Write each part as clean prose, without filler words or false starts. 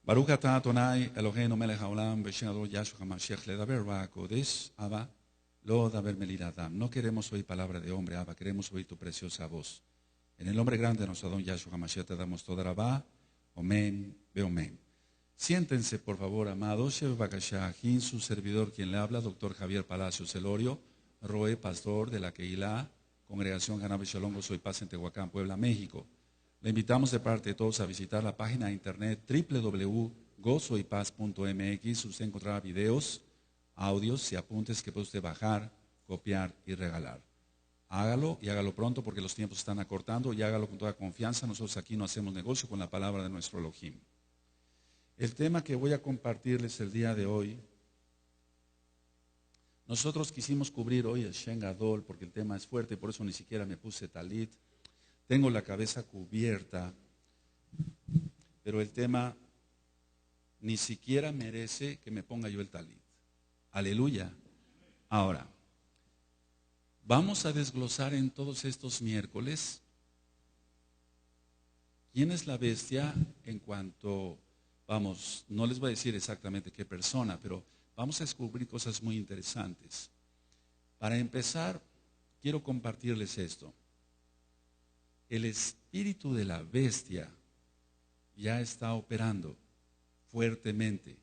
Baruch atah Adonai Eloheinu melech haolam b'shem Adonai Yahshua HaMashiach ledaber ruach hakodesh, Abba, lo daber melid adam. No queremos oír palabra de hombre, Abba, queremos oír tu preciosa voz. En el nombre grande de nuestro Adonai Yahshua HaMashiach te damos toda rabá, omen, beomen. Siéntense, por favor, amados. Shev Bakashah, aquí su servidor, quien le habla, doctor Javier Palacios Celorio, Roe, pastor de la Keilah, Congregación Hanabe Shalom, Gozo y Paz en Tehuacán, Puebla, México. Le invitamos de parte de todos a visitar la página de internet www.gozoypaz.mx. Usted encontrará videos, audios y apuntes que puede usted bajar, copiar y regalar. Hágalo y hágalo pronto porque los tiempos están acortando y hágalo con toda confianza. Nosotros aquí no hacemos negocio con la palabra de nuestro Elohim. El tema que voy a compartirles el día de hoy, nosotros quisimos cubrir hoy el Shen Gadol porque el tema es fuerte, por eso ni siquiera me puse talit. Tengo la cabeza cubierta, pero el tema ni siquiera merece que me ponga yo el talit. Aleluya. Ahora, vamos a desglosar en todos estos miércoles quién es la bestia en cuanto, vamos, no les voy a decir exactamente qué persona, pero vamos a descubrir cosas muy interesantes. Para empezar, quiero compartirles esto. El espíritu de la bestia ya está operando fuertemente.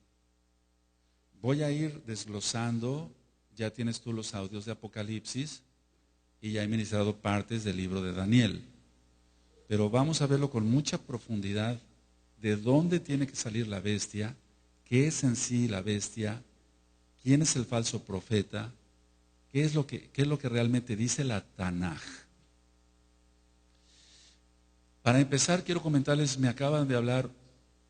Voy a ir desglosando, ya tienes tú los audios de Apocalipsis y ya he ministrado partes del libro de Daniel. Pero vamos a verlo con mucha profundidad, de dónde tiene que salir la bestia, qué es en sí la bestia, quién es el falso profeta, qué es lo que realmente dice la Tanaj. Para empezar, quiero comentarles, me acaban de hablar,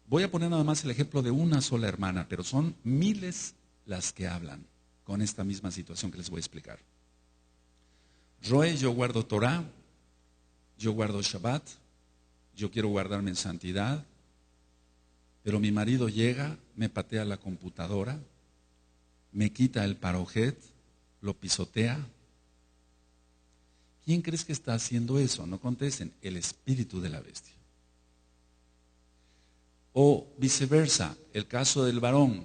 voy a poner nada más el ejemplo de una sola hermana, pero son miles las que hablan con esta misma situación que les voy a explicar. Roe, yo guardo Torah, yo guardo Shabbat, yo quiero guardarme en santidad, pero mi marido llega, me patea la computadora, me quita el parojet, lo pisotea. ¿Quién crees que está haciendo eso? No contesten, el espíritu de la bestia. O viceversa, el caso del varón.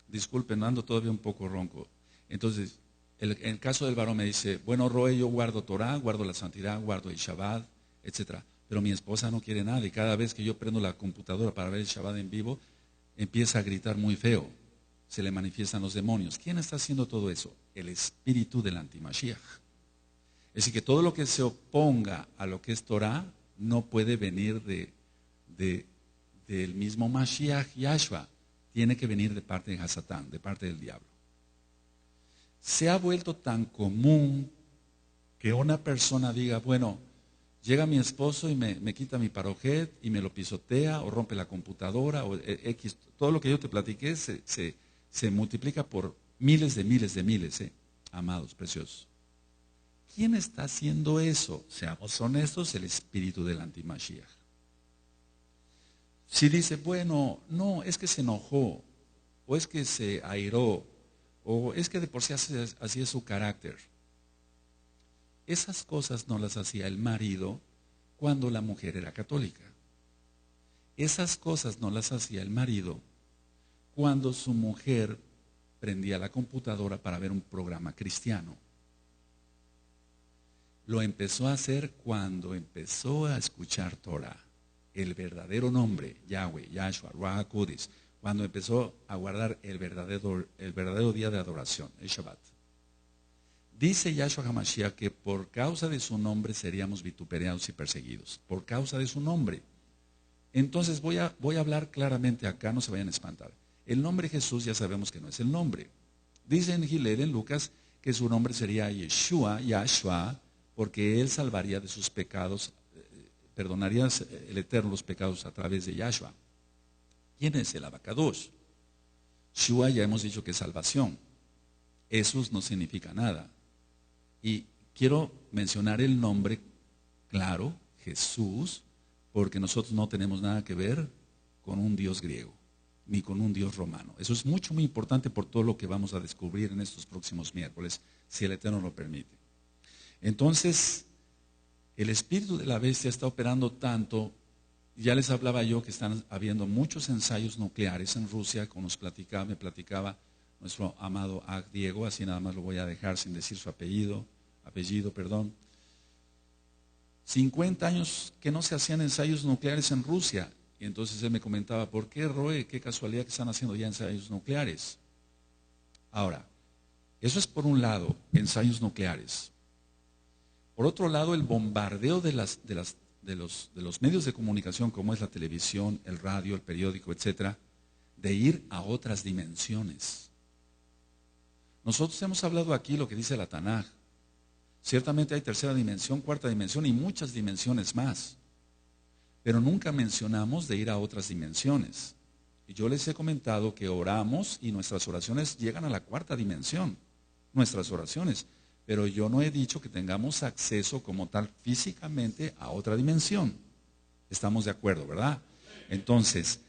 Disculpen, ando todavía un poco ronco. Entonces, el caso del varón me dice, bueno, Roe, yo guardo Torah, guardo la santidad, guardo el Shabbat, etc. Pero mi esposa no quiere nada y cada vez que yo prendo la computadora para ver el Shabbat en vivo, empieza a gritar muy feo. Se le manifiestan los demonios. ¿Quién está haciendo todo eso? El espíritu del antimashiach. Es decir, que todo lo que se oponga a lo que es Torah no puede venir del mismo Mashiach Yahshua. Tiene que venir de parte de Hasatán, de parte del diablo. Se ha vuelto tan común que una persona diga, bueno, llega mi esposo y me quita mi parojet y me lo pisotea o rompe la computadora o X. Todo lo que yo te platiqué se multiplica por miles de miles, amados, preciosos. ¿Quién está haciendo eso? Seamos honestos, el espíritu del antimashiach. Si dice, bueno, no, es que se enojó, o es que se airó, o es que de por sí así es su carácter. Esas cosas no las hacía el marido cuando la mujer era católica. Esas cosas no las hacía el marido cuando su mujer prendía la computadora para ver un programa cristiano. Lo empezó a hacer cuando empezó a escuchar Torah, el verdadero nombre, Yahweh, Yahshua, Ruach HaKodesh, cuando empezó a guardar el verdadero día de adoración, el Shabbat. Dice Yahshua HaMashiach que por causa de su nombre seríamos vituperados y perseguidos, por causa de su nombre. Entonces voy a hablar claramente acá, no se vayan a espantar. El nombre Jesús ya sabemos que no es el nombre. Dice en Gilel, en Lucas, que su nombre sería Yeshua, Yahshua, porque Él salvaría de sus pecados, perdonaría el Eterno los pecados a través de Yahshua. ¿Quién es el Abacadosh? Shua ya hemos dicho que es salvación. Jesús no significa nada. Y quiero mencionar el nombre claro, Jesús, porque nosotros no tenemos nada que ver con un Dios griego, ni con un Dios romano. Eso es mucho, muy importante por todo lo que vamos a descubrir en estos próximos miércoles, si el Eterno lo permite. Entonces, el espíritu de la bestia está operando tanto Ya les hablaba yo que están habiendo muchos ensayos nucleares en Rusia, como me platicaba nuestro amado Ag Diego, así nada más lo voy a dejar sin decir su apellido, perdón. 50 años que no se hacían ensayos nucleares en Rusia. Y entonces él me comentaba, ¿por qué, Roe? Qué casualidad que están haciendo ya ensayos nucleares. Ahora, eso es por un lado, ensayos nucleares. Por otro lado, el bombardeo de los medios de comunicación, como es la televisión, el radio, el periódico, etcétera, de ir a otras dimensiones. Nosotros hemos hablado aquí lo que dice la Tanaj. Ciertamente hay tercera dimensión, cuarta dimensión y muchas dimensiones más. Pero nunca mencionamos de ir a otras dimensiones. Y yo les he comentado que oramos y nuestras oraciones llegan a la cuarta dimensión. Nuestras oraciones. Pero yo no he dicho que tengamos acceso como tal físicamente a otra dimensión. Estamos de acuerdo, ¿verdad? Entonces,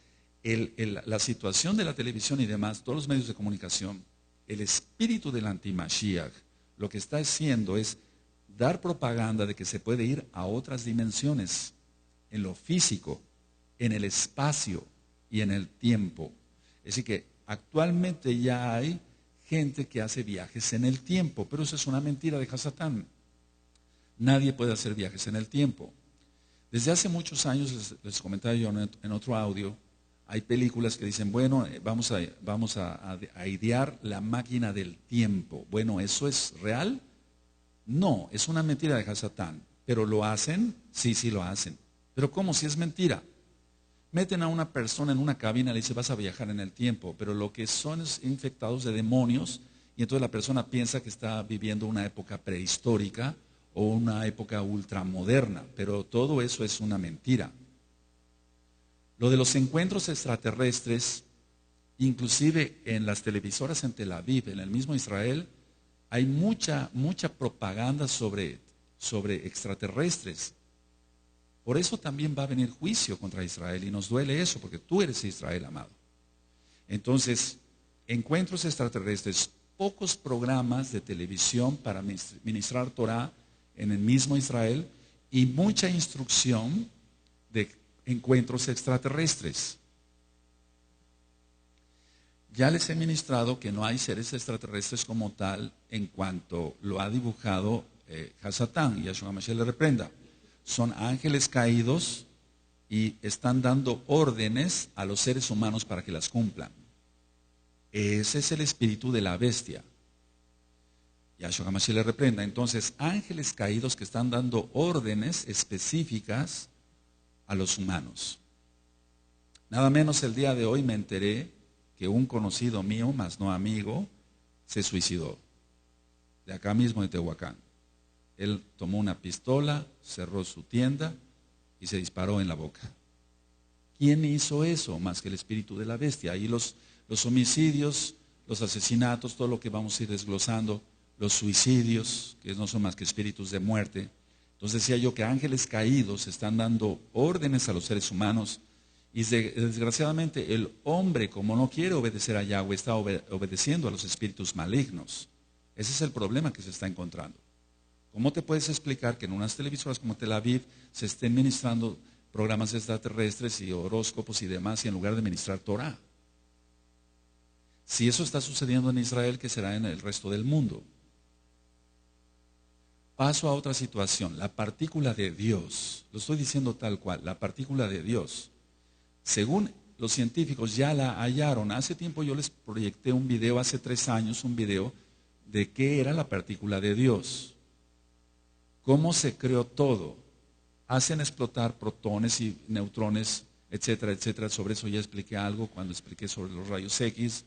la situación de la televisión y demás, todos los medios de comunicación, el espíritu del anti-Mashiach, lo que está haciendo es dar propaganda de que se puede ir a otras dimensiones, en lo físico, en el espacio y en el tiempo. Es decir que actualmente ya hay gente que hace viajes en el tiempo, pero eso es una mentira de Hasatán. Nadie puede hacer viajes en el tiempo. Desde hace muchos años, les comentaba yo en otro audio, hay películas que dicen, bueno, vamos a idear la máquina del tiempo. Bueno, ¿eso es real? No, es una mentira de Hasatán. ¿Pero lo hacen? Sí, sí lo hacen. ¿Pero cómo si es mentira? Meten a una persona en una cabina y le dicen, vas a viajar en el tiempo, pero lo que son es infectados de demonios, y entonces la persona piensa que está viviendo una época prehistórica o una época ultramoderna, pero todo eso es una mentira. Lo de los encuentros extraterrestres, inclusive en las televisoras en Tel Aviv, en el mismo Israel, hay mucha propaganda sobre extraterrestres. Por eso también va a venir juicio contra Israel y nos duele eso, porque tú eres Israel, amado. Entonces, encuentros extraterrestres, pocos programas de televisión para ministrar Torah en el mismo Israel y mucha instrucción de encuentros extraterrestres. Ya les he ministrado que no hay seres extraterrestres como tal en cuanto lo ha dibujado Hasatán, y Yahshua Mashiach le reprenda. Son ángeles caídos y están dando órdenes a los seres humanos para que las cumplan. Ese es el espíritu de la bestia. Yahshua HaMashiach le reprenda. Entonces, ángeles caídos que están dando órdenes específicas a los humanos. Nada menos el día de hoy me enteré que un conocido mío, más no amigo, se suicidó. De acá mismo de Tehuacán. Él tomó una pistola, cerró su tienda y se disparó en la boca. ¿Quién hizo eso? Más que el espíritu de la bestia. Ahí los homicidios, los asesinatos, todo lo que vamos a ir desglosando, los suicidios, que no son más que espíritus de muerte. Entonces decía yo que ángeles caídos están dando órdenes a los seres humanos y desgraciadamente el hombre, como no quiere obedecer a Yahweh, está obedeciendo a los espíritus malignos. Ese es el problema que se está encontrando. ¿Cómo te puedes explicar que en unas televisoras como Tel Aviv se estén ministrando programas extraterrestres y horóscopos y demás, y en lugar de ministrar Torah? Si eso está sucediendo en Israel, ¿qué será en el resto del mundo? Paso a otra situación, la partícula de Dios. Lo estoy diciendo tal cual, la partícula de Dios. Según los científicos ya la hallaron. Hace tiempo yo les proyecté un video, hace 3 años, un video de qué era la partícula de Dios. Cómo se creó todo. Hacen explotar protones y neutrones, etcétera, etcétera. Sobre eso ya expliqué algo cuando expliqué sobre los rayos X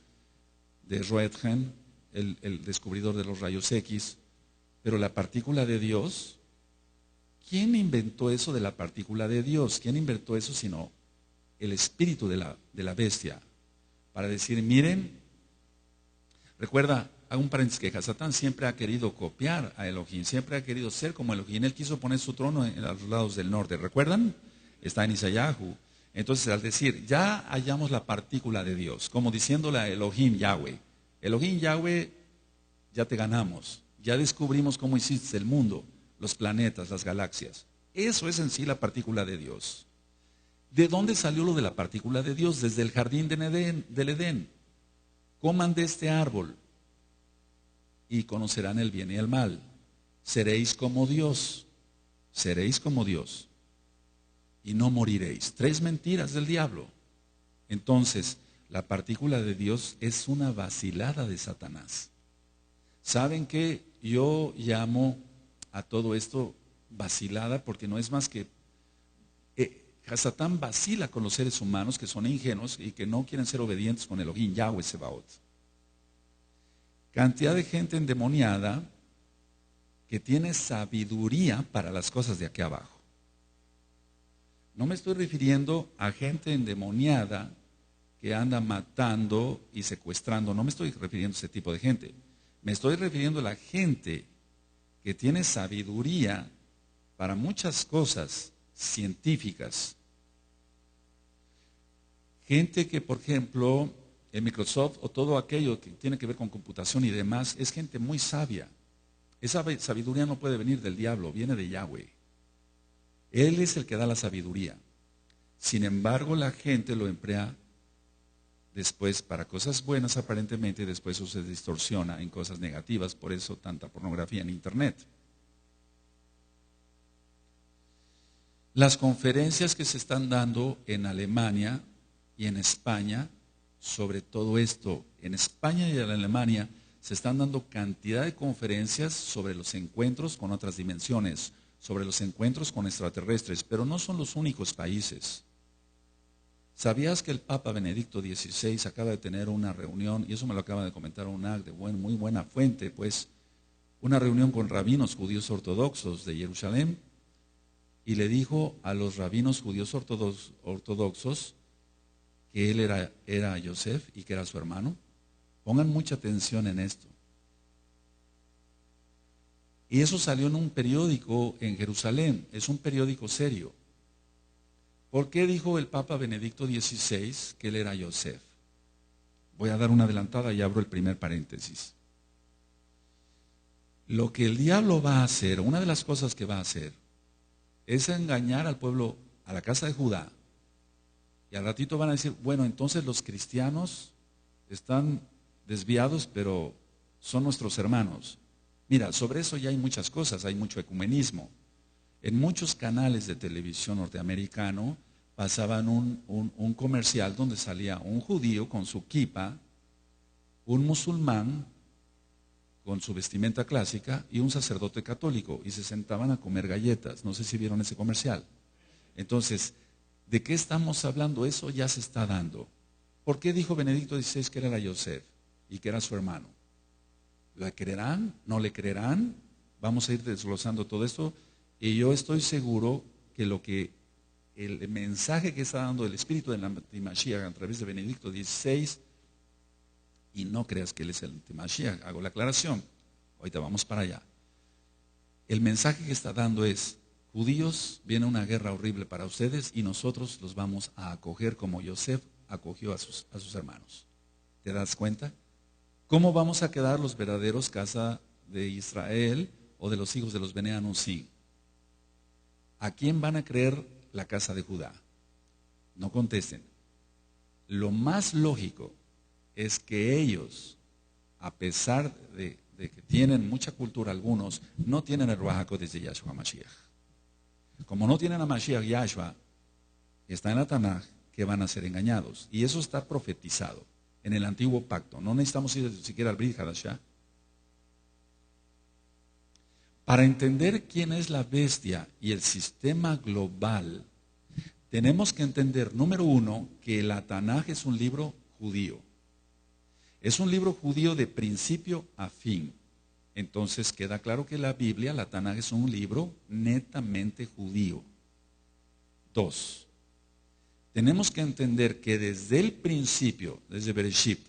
de Roentgen, el descubridor de los rayos X. Pero la partícula de Dios, ¿quién inventó eso de la partícula de Dios? ¿Quién inventó eso sino el espíritu de la bestia? Para decir, miren, recuerda, hago un paréntesis, que Hasatán siempre ha querido copiar a Elohim, siempre ha querido ser como Elohim. Él quiso poner su trono en los lados del norte, ¿recuerdan? Está en Isayahu. Entonces, al decir, ya hallamos la partícula de Dios, como diciéndole a Elohim Yahweh, Elohim Yahweh, ya te ganamos, ya descubrimos cómo hiciste el mundo, los planetas, las galaxias. Eso es en sí la partícula de Dios. ¿De dónde salió lo de la partícula de Dios? Desde el jardín del Edén. Coman de este árbol y conocerán el bien y el mal. Seréis como Dios. Seréis como Dios. Y no moriréis. 3 mentiras del diablo. Entonces, la partícula de Dios es una vacilada de Satanás. ¿Saben qué? Yo llamo a todo esto vacilada porque no es más que Satán vacila con los seres humanos que son ingenuos y que no quieren ser obedientes con Elohim, Yahweh Sebaot. Cantidad de gente endemoniada que tiene sabiduría para las cosas de aquí abajo. No me estoy refiriendo a gente endemoniada que anda matando y secuestrando, no me estoy refiriendo a ese tipo de gente. Me estoy refiriendo a la gente que tiene sabiduría para muchas cosas científicas. Gente que, por ejemplo, en Microsoft o todo aquello que tiene que ver con computación y demás, es gente muy sabia. Esa sabiduría no puede venir del diablo, viene de Yahweh. Él es el que da la sabiduría. Sin embargo, la gente lo emplea después para cosas buenas aparentemente y después eso se distorsiona en cosas negativas, por eso tanta pornografía en internet. Las conferencias que se están dando en Alemania y en España sobre todo esto, en España y en Alemania se están dando cantidad de conferencias sobre los encuentros con otras dimensiones, sobre los encuentros con extraterrestres, pero no son los únicos países. ¿Sabías que el Papa Benedicto XVI acaba de tener una reunión, y eso me lo acaba de comentar un de muy buena fuente, pues, una reunión con rabinos judíos ortodoxos de Jerusalén, y le dijo a los rabinos judíos ortodoxos que él era Yosef y que era su hermano? Pongan mucha atención en esto. Y eso salió en un periódico en Jerusalén, es un periódico serio. ¿Por qué dijo el Papa Benedicto XVI que él era Yosef? Voy a dar una adelantada y abro el primer paréntesis. Lo que el diablo va a hacer, una de las cosas que va a hacer, es engañar al pueblo, a la casa de Judá. Y al ratito van a decir, bueno, entonces los cristianos están desviados, pero son nuestros hermanos. Mira, sobre eso ya hay muchas cosas, hay mucho ecumenismo. En muchos canales de televisión norteamericano pasaban un comercial donde salía un judío con su kipa, un musulmán con su vestimenta clásica y un sacerdote católico, y se sentaban a comer galletas. No sé si vieron ese comercial. Entonces, ¿de qué estamos hablando? Eso ya se está dando. ¿Por qué dijo Benedicto XVI que era Yosef y que era su hermano? ¿Le creerán? ¿No le creerán? Vamos a ir desglosando todo esto. Y yo estoy seguro que el mensaje que está dando el Espíritu del Antimashiach a través de Benedicto XVI, y no creas que él es el Antimashiach, hago la aclaración, ahorita vamos para allá. El mensaje que está dando es, judíos, viene una guerra horrible para ustedes y nosotros los vamos a acoger como Yosef acogió a sus hermanos. ¿Te das cuenta? ¿Cómo vamos a quedar los verdaderos casa de Israel o de los hijos de los Bene Anusim? ¿A quién van a creer la casa de Judá? No contesten. Lo más lógico es que ellos, a pesar de que tienen mucha cultura algunos, no tienen el Ruach HaKodesh de Yahshua Mashiach. Como no tienen a Mashiach Yahshua, está en la Tanaj, que van a ser engañados. Y eso está profetizado en el antiguo pacto. No necesitamos ir siquiera al Brit Hadashah. Para entender quién es la bestia y el sistema global, tenemos que entender, número uno, que la Tanaj es un libro judío. Es un libro judío de principio a fin. Entonces queda claro que la Biblia, la Tanaj, es un libro netamente judío. 2. Tenemos que entender que desde el principio, desde Bereshit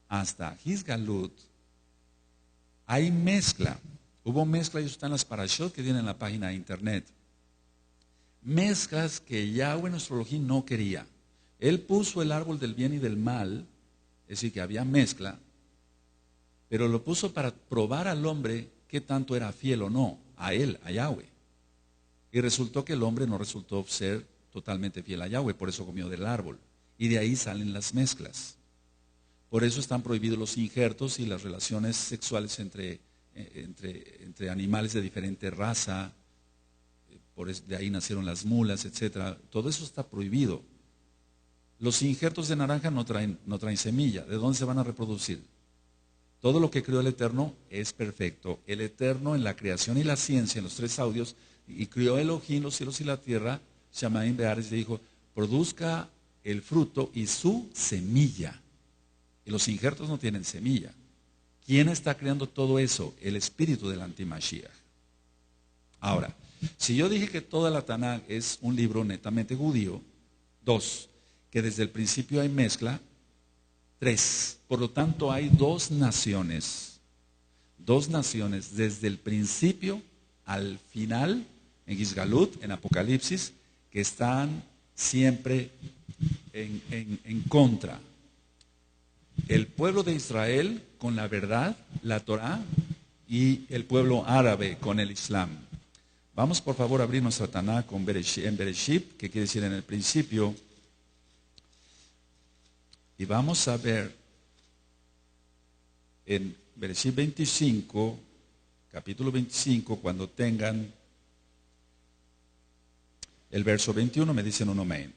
hasta Hisgalut, hay mezcla. Hubo mezcla y eso está en las parashot que tienen en la página de internet. Mezclas que Yahweh nuestro Elohim no quería. Él puso el árbol del bien y del mal, es decir, que había mezcla, pero lo puso para probar al hombre qué tanto era fiel o no, a él, a Yahweh. Y resultó que el hombre no resultó ser totalmente fiel a Yahweh, por eso comió del árbol. Y de ahí salen las mezclas. Por eso están prohibidos los injertos y las relaciones sexuales entre animales de diferente raza. De ahí nacieron las mulas, etcétera. Todo eso está prohibido. Los injertos de naranja no traen semilla. ¿De dónde se van a reproducir? Todo lo que creó el Eterno es perfecto. El Eterno en la creación y la ciencia, en los 3 audios, y crió Elohim los cielos y la tierra, Shamaim Beares, le dijo, produzca el fruto y su semilla. Y los injertos no tienen semilla. ¿Quién está creando todo eso? El espíritu del antimashiach. Ahora, si yo dije que toda la Tanaj es un libro netamente judío, 2, que desde el principio hay mezcla, 3, por lo tanto hay 2 naciones desde el principio al final, en Gizgalut, en Apocalipsis, que están siempre en contra. El pueblo de Israel con la verdad, la Torah, y el pueblo árabe con el Islam. Vamos por favor a abrir nuestra Tanaj en Bereshit, que quiere decir en el principio. Y vamos a ver en Bereshit 25, capítulo 25, cuando tengan el verso 21, me dicen un amén.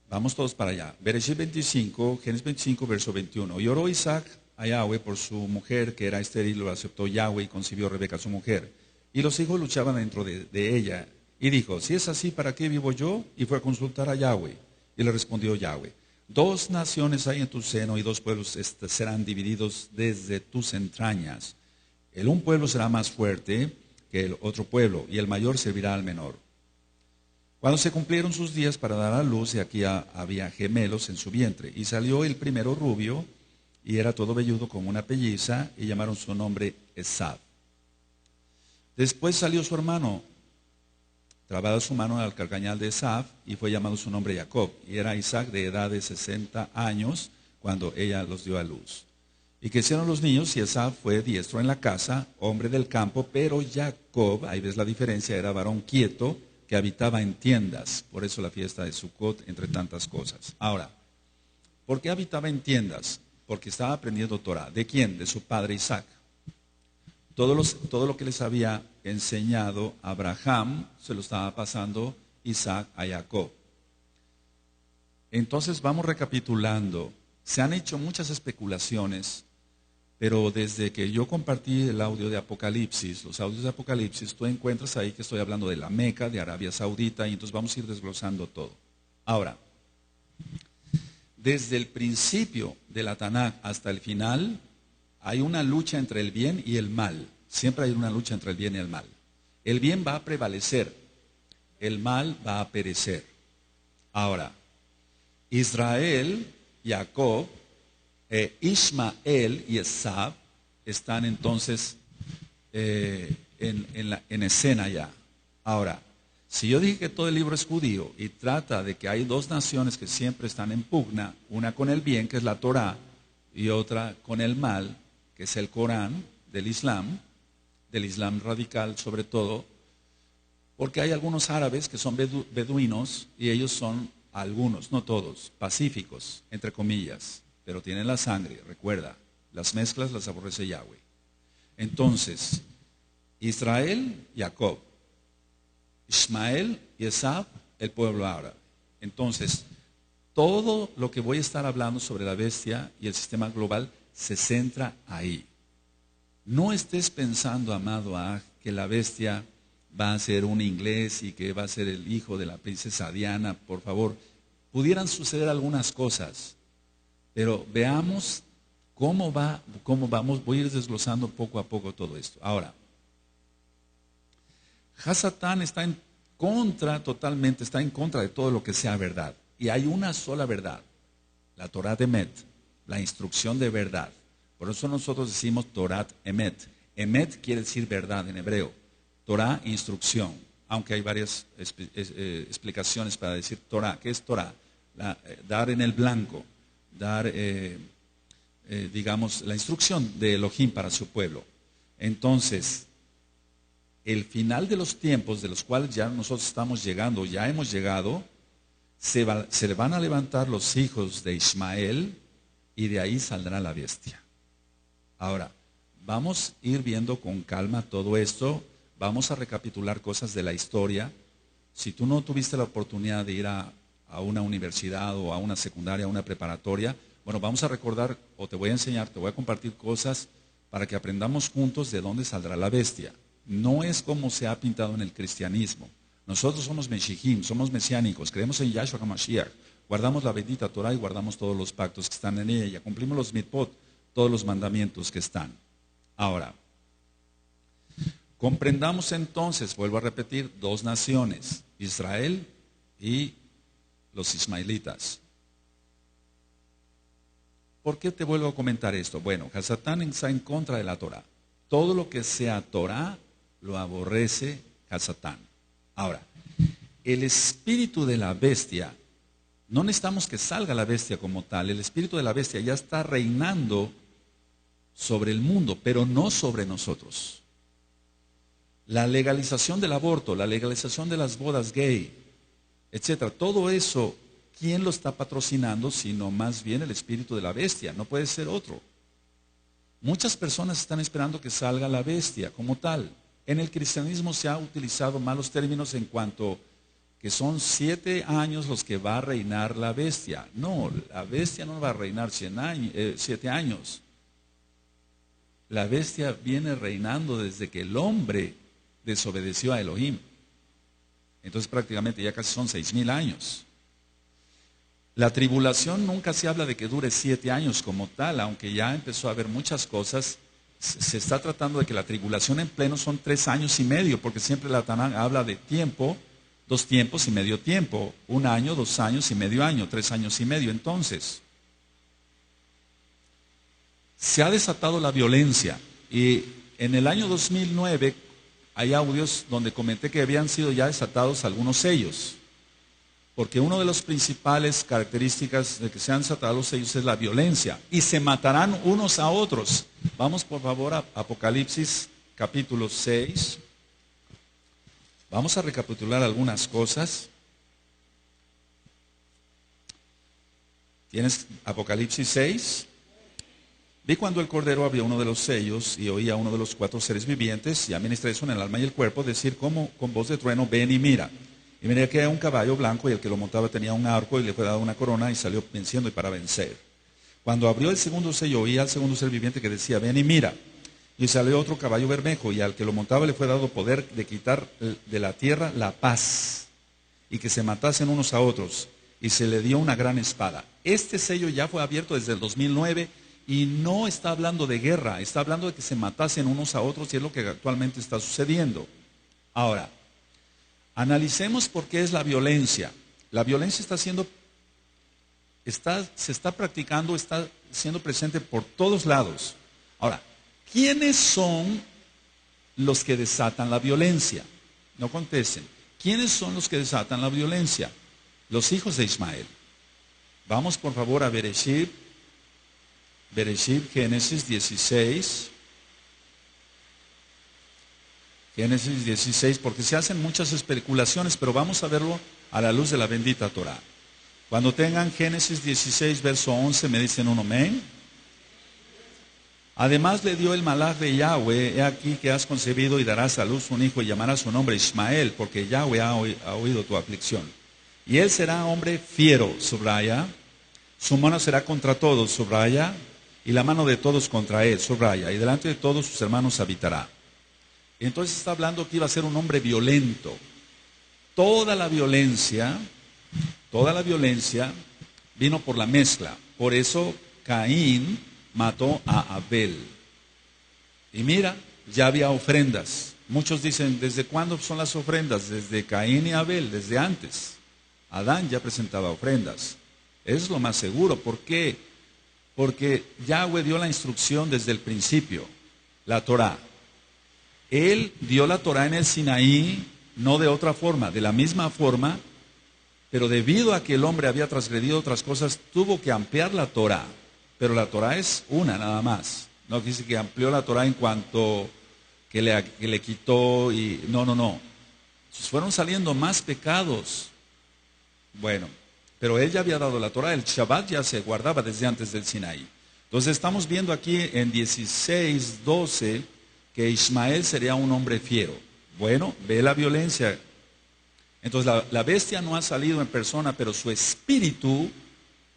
Vamos todos para allá. Bereshit 25, Génesis 25, verso 21. Y oró Isaac a Yahweh por su mujer, que era estéril, lo aceptó Yahweh y concibió Rebeca su mujer. Y los hijos luchaban dentro de ella. Y dijo, si es así, ¿para qué vivo yo? Y fue a consultar a Yahweh. Y le respondió Yahweh, 2 naciones hay en tu seno y 2 pueblos serán divididos desde tus entrañas. Un pueblo será más fuerte que el otro pueblo y el mayor servirá al menor. Cuando se cumplieron sus días para dar a luz, y aquí había gemelos en su vientre, y salió el primero rubio, y era todo velludo como una pelliza, y llamaron su nombre Esav. Después salió su hermano, trabada su mano al carcañal de Esav, y fue llamado su nombre Jacob, y era Isaac de edad de 60 años, cuando ella los dio a luz. Y crecieron los niños, y Esav fue diestro en la casa, hombre del campo, pero Jacob, ahí ves la diferencia, era varón quieto, que habitaba en tiendas, por eso la fiesta de Sukkot, entre tantas cosas. Ahora, ¿por qué habitaba en tiendas? Porque estaba aprendiendo Torah. ¿De quién? De su padre Isaac. Todo lo que les había enseñado Abraham, se lo estaba pasando Isaac a Jacob. Entonces vamos recapitulando. Se han hecho muchas especulaciones, pero desde que yo compartí el audio de Apocalipsis, los audios de Apocalipsis, tú encuentras ahí que estoy hablando de la Meca, de Arabia Saudita, y entonces vamos a ir desglosando todo. Ahora, desde el principio de la Tanaj hasta el final, hay una lucha entre el bien y el mal. Siempre hay una lucha entre el bien y el mal. El bien va a prevalecer, el mal va a perecer. Ahora, Israel, Jacob, Ismael y Esav están entonces en escena ya. Ahora, si yo dije que todo el libro es judío y trata de que hay 2 naciones que siempre están en pugna, una con el bien, que es la Torah, y otra con el mal, que es el Corán del Islam radical sobre todo, porque hay algunos árabes que son beduinos y ellos son algunos, no todos, pacíficos, entre comillas, pero tienen la sangre, recuerda, las mezclas las aborrece Yahweh. Entonces, Israel, Jacob, Ismael y Esav, el pueblo árabe. Entonces, todo lo que voy a estar hablando sobre la bestia y el sistema global se centra ahí. No estés pensando, amado Aj, que la bestia va a ser un inglés y que va a ser el hijo de la princesa Diana, por favor. Pudieran suceder algunas cosas, pero veamos cómo vamos, voy a ir desglosando poco a poco todo esto. Ahora, Hasatán está en contra de todo lo que sea verdad. Y hay una sola verdad, la Torah de Emet, la instrucción de verdad. Por eso nosotros decimos Torat Emet. Emet quiere decir verdad en hebreo. Torah, instrucción. Aunque hay varias explicaciones para decir Torah. ¿Qué es Torah? Dar en el blanco, dar, digamos, la instrucción de Elohim para su pueblo. Entonces, el final de los tiempos, de los cuales ya nosotros estamos llegando, ya hemos llegado, se le van a levantar los hijos de Ismael y de ahí saldrá la bestia. Ahora, vamos a ir viendo con calma todo esto, vamos a recapitular cosas de la historia. Si tú no tuviste la oportunidad de ir a una universidad o a una secundaria, a una preparatoria, bueno, vamos a recordar, o te voy a enseñar, te voy a compartir cosas para que aprendamos juntos de dónde saldrá la bestia. No es como se ha pintado en el cristianismo. Nosotros somos Meshijim, somos mesiánicos, creemos en Yahshua HaMashiach, guardamos la bendita Torah y guardamos todos los pactos que están en ella, cumplimos los mitzvot, todos los mandamientos que están. Ahora, comprendamos entonces, vuelvo a repetir, dos naciones, Israel y los ismaelitas. ¿Por qué te vuelvo a comentar esto? Bueno, Hasatán está en contra de la Torah. Todo lo que sea Torah lo aborrece Hasatán. Ahora, el espíritu de la bestia, no necesitamos que salga la bestia como tal, el espíritu de la bestia ya está reinando sobre el mundo, pero no sobre nosotros. La legalización del aborto, la legalización de las bodas gay, etcétera, todo eso, ¿quién lo está patrocinando? Sino más bien el espíritu de la bestia, no puede ser otro. Muchas personas están esperando que salga la bestia como tal. En el cristianismo se ha utilizado malos términos en cuanto que son 7 años los que va a reinar la bestia. No, la bestia no va a reinar 7 años. La bestia viene reinando desde que el hombre desobedeció a Elohim. Entonces prácticamente ya casi son 6,000 años. La tribulación nunca se habla de que dure 7 años como tal, aunque ya empezó a haber muchas cosas. Se está tratando de que la tribulación en pleno son 3 años y medio, porque siempre la Tanán habla de tiempo, 2 tiempos y medio tiempo, 1 año, 2 años y medio año, 3 años y medio. Entonces, se ha desatado la violencia y en el año 2009 hay audios donde comenté que habían sido ya desatados algunos sellos. Porque una de las principales características de que se han desatado los sellos es la violencia. Y se matarán unos a otros. Vamos por favor a Apocalipsis capítulo 6. Vamos a recapitular algunas cosas. ¿Tienes Apocalipsis 6? Vi cuando el Cordero abrió uno de los sellos y oí a uno de los 4 seres vivientes, y administré eso en el alma y el cuerpo, decir como con voz de trueno, ven y mira. Y miré que era un caballo blanco y el que lo montaba tenía un arco y le fue dada una corona y salió venciendo y para vencer. Cuando abrió el segundo sello, oí al segundo ser viviente que decía, ven y mira. Y salió otro caballo bermejo y al que lo montaba le fue dado poder de quitar de la tierra la paz y que se matasen unos a otros. Y se le dio una gran espada. Este sello ya fue abierto desde el 2009 y no está hablando de guerra, está hablando de que se matasen unos a otros y es lo que actualmente está sucediendo. Ahora, analicemos por qué es la violencia. La violencia se está practicando, está siendo presente por todos lados. Ahora, ¿quiénes son los que desatan la violencia? No contesten. ¿Quiénes son los que desatan la violencia? Los hijos de Ismael. Vamos por favor a Bereshit, Génesis 16. Génesis 16, porque se hacen muchas especulaciones, pero vamos a verlo a la luz de la bendita Torah. Cuando tengan Génesis 16, verso 11, me dicen un amén. Además le dio el malaj de Yahweh, he aquí que has concebido y darás a luz un hijo y llamarás su nombre Ismael, porque Yahweh ha oído tu aflicción. Y él será hombre fiero, subraya, su mano será contra todos, subraya, y la mano de todos contra él, subraya, y delante de todos sus hermanos habitará. Entonces está hablando que iba a ser un hombre violento. Toda la violencia vino por la mezcla. Por eso Caín mató a Abel. Y mira, ya había ofrendas. Muchos dicen, ¿desde cuándo son las ofrendas? Desde Caín y Abel, desde antes. Adán ya presentaba ofrendas. Eso es lo más seguro. ¿Por qué? Porque Yahweh dio la instrucción desde el principio, la Torah. Él dio la Torah en el Sinaí, no de otra forma, de la misma forma, pero debido a que el hombre había transgredido otras cosas, tuvo que ampliar la Torah. Pero la Torah es una nada más. No dice que amplió la Torah en cuanto que le quitó y no. Fueron saliendo más pecados. Bueno, pero él ya había dado la Torah, el Shabbat ya se guardaba desde antes del Sinaí. Entonces estamos viendo aquí en 16:12 que Ismael sería un hombre fiero. Bueno, ve la violencia. Entonces la bestia no ha salido en persona, pero su espíritu,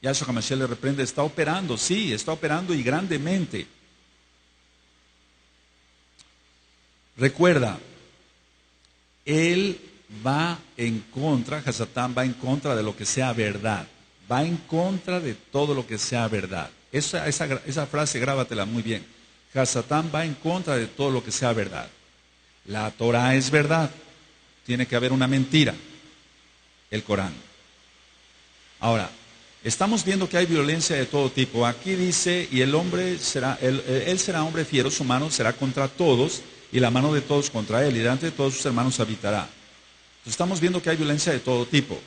Yahshua HaMashiach le reprende, está operando, sí, está operando y grandemente. Recuerda, él va en contra, Hasatán va en contra de lo que sea verdad, va en contra de todo lo que sea verdad. Esa frase grábatela muy bien. Hasatán va en contra de todo lo que sea verdad. La Torah es verdad, tiene que haber una mentira, el Corán. Ahora, estamos viendo que hay violencia de todo tipo. Aquí dice, y el hombre será, él será hombre fiero, su mano será contra todos, y la mano de todos contra él, y delante de todos sus hermanos habitará. Entonces, estamos viendo que hay violencia de todo tipo.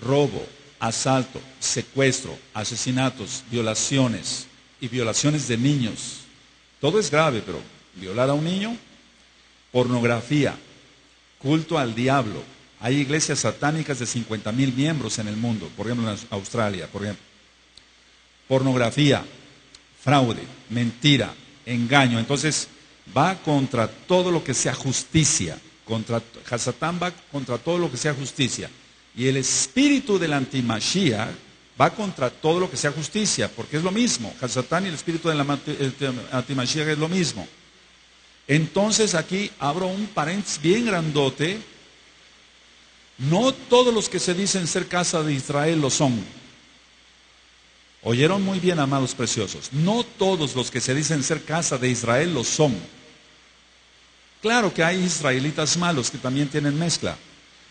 Robo, asalto, secuestro, asesinatos, violaciones, y violaciones de niños. Todo es grave, pero violar a un niño, pornografía, culto al diablo. Hay iglesias satánicas de 50,000 miembros en el mundo, por ejemplo en Australia, por ejemplo. Pornografía, fraude, mentira, engaño. Entonces va contra todo lo que sea justicia. Hasatán va contra todo lo que sea justicia. Y el espíritu del antimashiach va contra todo lo que sea justicia, porque es lo mismo. Hasatán y el espíritu del antimashiach es lo mismo. Entonces aquí abro un paréntesis bien grandote. No todos los que se dicen ser casa de Israel lo son. Oyeron muy bien, amados preciosos. No todos los que se dicen ser casa de Israel lo son. Claro que hay israelitas malos que también tienen mezcla.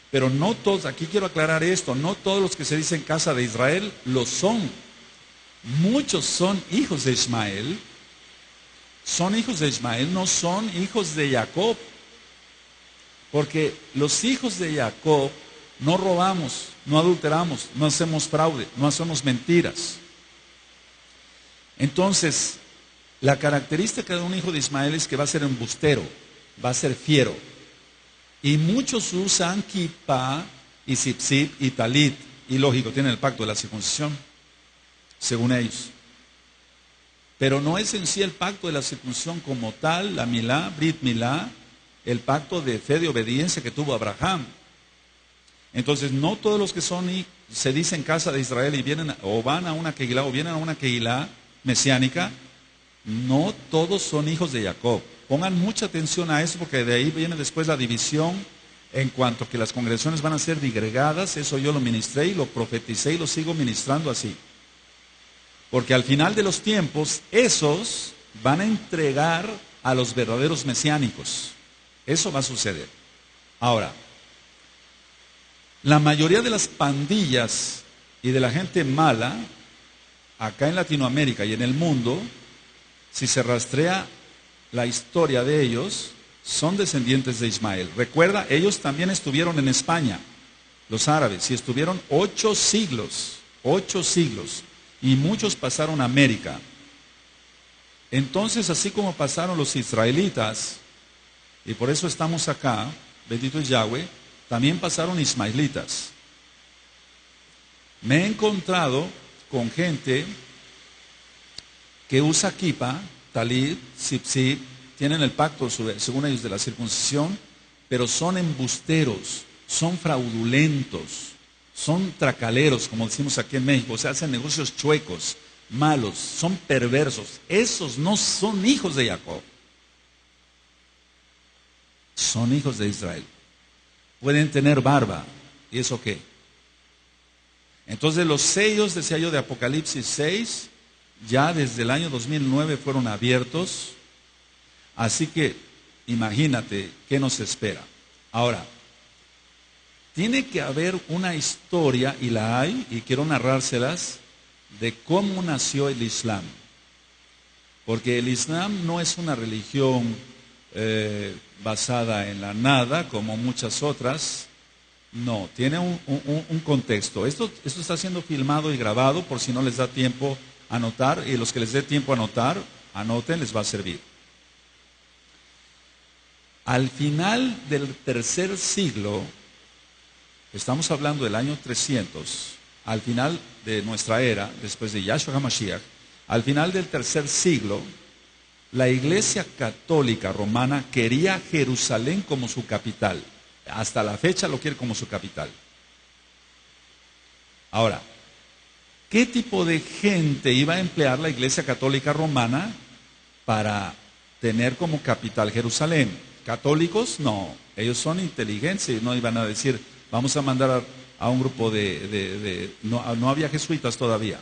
Pero no todos, aquí quiero aclarar esto, no todos los que se dicen casa de Israel lo son. Muchos son hijos de Ismael. Son hijos de Ismael, no son hijos de Jacob. Porque los hijos de Jacob no robamos, no adulteramos, no hacemos fraude, no hacemos mentiras. Entonces, la característica de un hijo de Ismael es que va a ser embustero, va a ser fiero. Y muchos usan kippah y zipzip y talit. Y lógico, tienen el pacto de la circuncisión, según ellos. Pero no es en sí el pacto de la circuncisión como tal, la milá, brit milá, el pacto de fe de obediencia que tuvo Abraham. Entonces, no todos los que se dicen casa de Israel y vienen o van a una kehilá o vienen a una kehilá mesiánica, no todos son hijos de Jacob. Pongan mucha atención a eso porque de ahí viene después la división en cuanto a que las congregaciones van a ser digregadas. Eso yo lo ministré y lo profeticé y lo sigo ministrando así. Porque al final de los tiempos, esos van a entregar a los verdaderos mesiánicos. Eso va a suceder. Ahora, la mayoría de las pandillas y de la gente mala, acá en Latinoamérica y en el mundo, si se rastrea la historia de ellos, son descendientes de Ismael. Recuerda, ellos también estuvieron en España, los árabes, y estuvieron 8 siglos, y muchos pasaron a América. Entonces, así como pasaron los israelitas, y por eso estamos acá, bendito es Yahweh, también pasaron ismaelitas. Me he encontrado con gente que usa kippah, talit, zipzip, tienen el pacto, según ellos, de la circuncisión, pero son embusteros, son fraudulentos, son tracaleros, como decimos aquí en México, o sea, hacen negocios chuecos, malos, son perversos. Esos no son hijos de Jacob, son hijos de Israel. Pueden tener barba, ¿y eso qué? Entonces los sellos, decía yo, de Apocalipsis 6, ya desde el año 2009 fueron abiertos. Así que imagínate qué nos espera. Ahora, tiene que haber una historia, y la hay, y quiero narrárselas, de cómo nació el Islam. Porque el Islam no es una religión basada en la nada, como muchas otras. No, tiene un contexto. Esto está siendo filmado y grabado, por si no les da tiempo a anotar, y los que les dé tiempo a anotar, anoten, les va a servir. Al final del tercer siglo, estamos hablando del año 300, al final de nuestra era, después de Yahshua HaMashiach, al final del tercer siglo, la Iglesia Católica Romana quería Jerusalén como su capital. Hasta la fecha lo quiere como su capital. Ahora, ¿qué tipo de gente iba a emplear la Iglesia Católica Romana para tener como capital Jerusalén? ¿Católicos? No, ellos son inteligentes y no iban a decir, vamos a mandar a un grupo no había jesuitas todavía.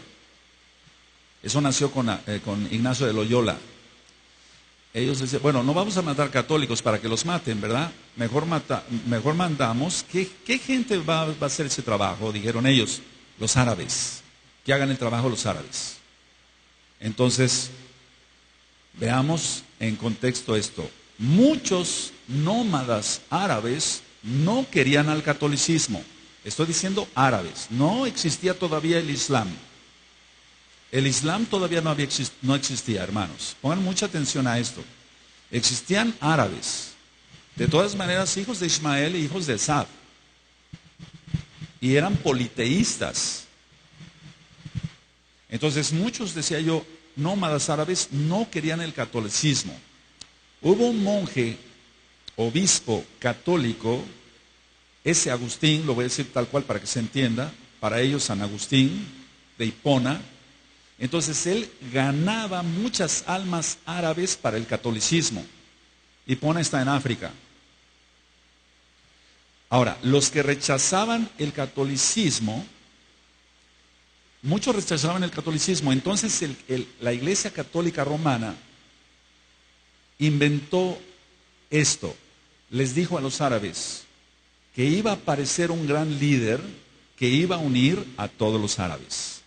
Eso nació con Ignacio de Loyola. Ellos decían, bueno, no vamos a mandar católicos para que los maten, ¿verdad? Mejor mandamos, ¿qué gente va a hacer ese trabajo? Dijeron ellos, los árabes, que hagan el trabajo los árabes. Entonces, veamos en contexto esto. Muchos nómadas árabes no querían al catolicismo. Estoy diciendo árabes. No existía todavía el Islam. El Islam todavía no existía, hermanos. Pongan mucha atención a esto. Existían árabes. De todas maneras, hijos de Ismael e hijos de Esab. Y eran politeístas. Entonces, muchos, decía yo, nómadas árabes no querían el catolicismo. Hubo un monje, obispo católico, ese Agustín, lo voy a decir tal cual para que se entienda, para ellos San Agustín de Hipona. Entonces él ganaba muchas almas árabes para el catolicismo. Hipona está en África. Ahora, los que rechazaban el catolicismo, muchos rechazaban el catolicismo, entonces la Iglesia Católica Romana inventó esto. Les dijo a los árabes que iba a aparecer un gran líder que iba a unir a todos los árabes.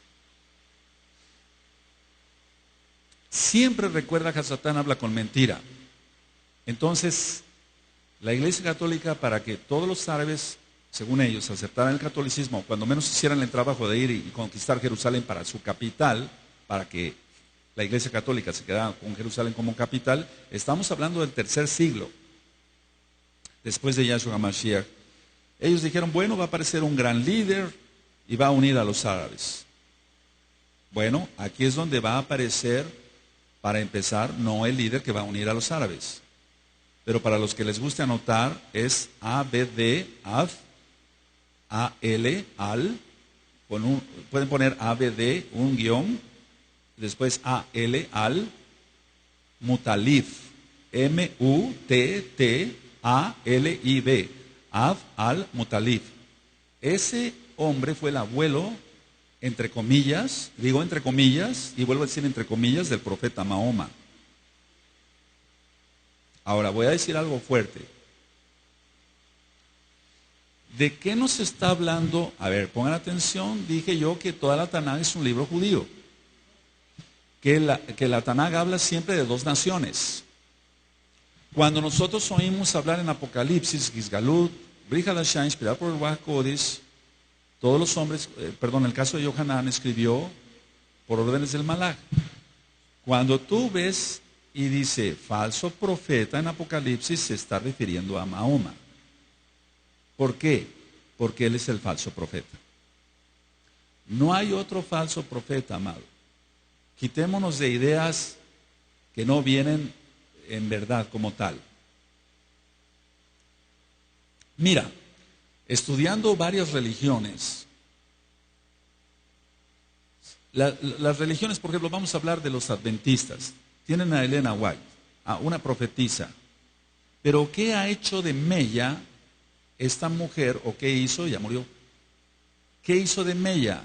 Siempre recuerda que Satán habla con mentira. Entonces, la Iglesia Católica, para que todos los árabes, según ellos, aceptaran el catolicismo, cuando menos hicieran el trabajo de ir y conquistar Jerusalén para su capital, para que la Iglesia Católica se quedara con Jerusalén como capital, estamos hablando del tercer siglo, después de Yahshua HaMashiach. Ellos dijeron, bueno, va a aparecer un gran líder y va a unir a los árabes. Bueno, aquí es donde va a aparecer, para empezar, no el líder que va a unir a los árabes. Pero para los que les guste anotar, es ABD, Ad, AL, Al, pueden poner ABD, un guión, después AL, Al, Mutalib, M-U-T-T-A-L-I-B, Ad, Al, Mutalib. Ese hombre fue el abuelo, entre comillas, digo entre comillas, y vuelvo a decir entre comillas, del profeta Mahoma. Ahora, voy a decir algo fuerte. ¿De qué nos está hablando? A ver, pongan atención, dije yo que toda la Tanaj es un libro judío. Que la Tanaj habla siempre de dos naciones. Cuando nosotros oímos hablar en Apocalipsis, Gizgalut, Brit Hadashah, inspirado por el Ruach HaKodesh, todos los hombres, el caso de Yohanan escribió por órdenes del Malach. Cuando tú ves y dice falso profeta en Apocalipsis, se está refiriendo a Mahoma. ¿Por qué? Porque él es el falso profeta. No hay otro falso profeta, amado. Quitémonos de ideas que no vienen en verdad como tal. Mira, estudiando varias religiones, las religiones, por ejemplo, vamos a hablar de los adventistas. Tienen a Elena White, a una profetisa. Pero ¿qué ha hecho de mella esta mujer? ¿O qué hizo? Ya murió. ¿Qué hizo de mella?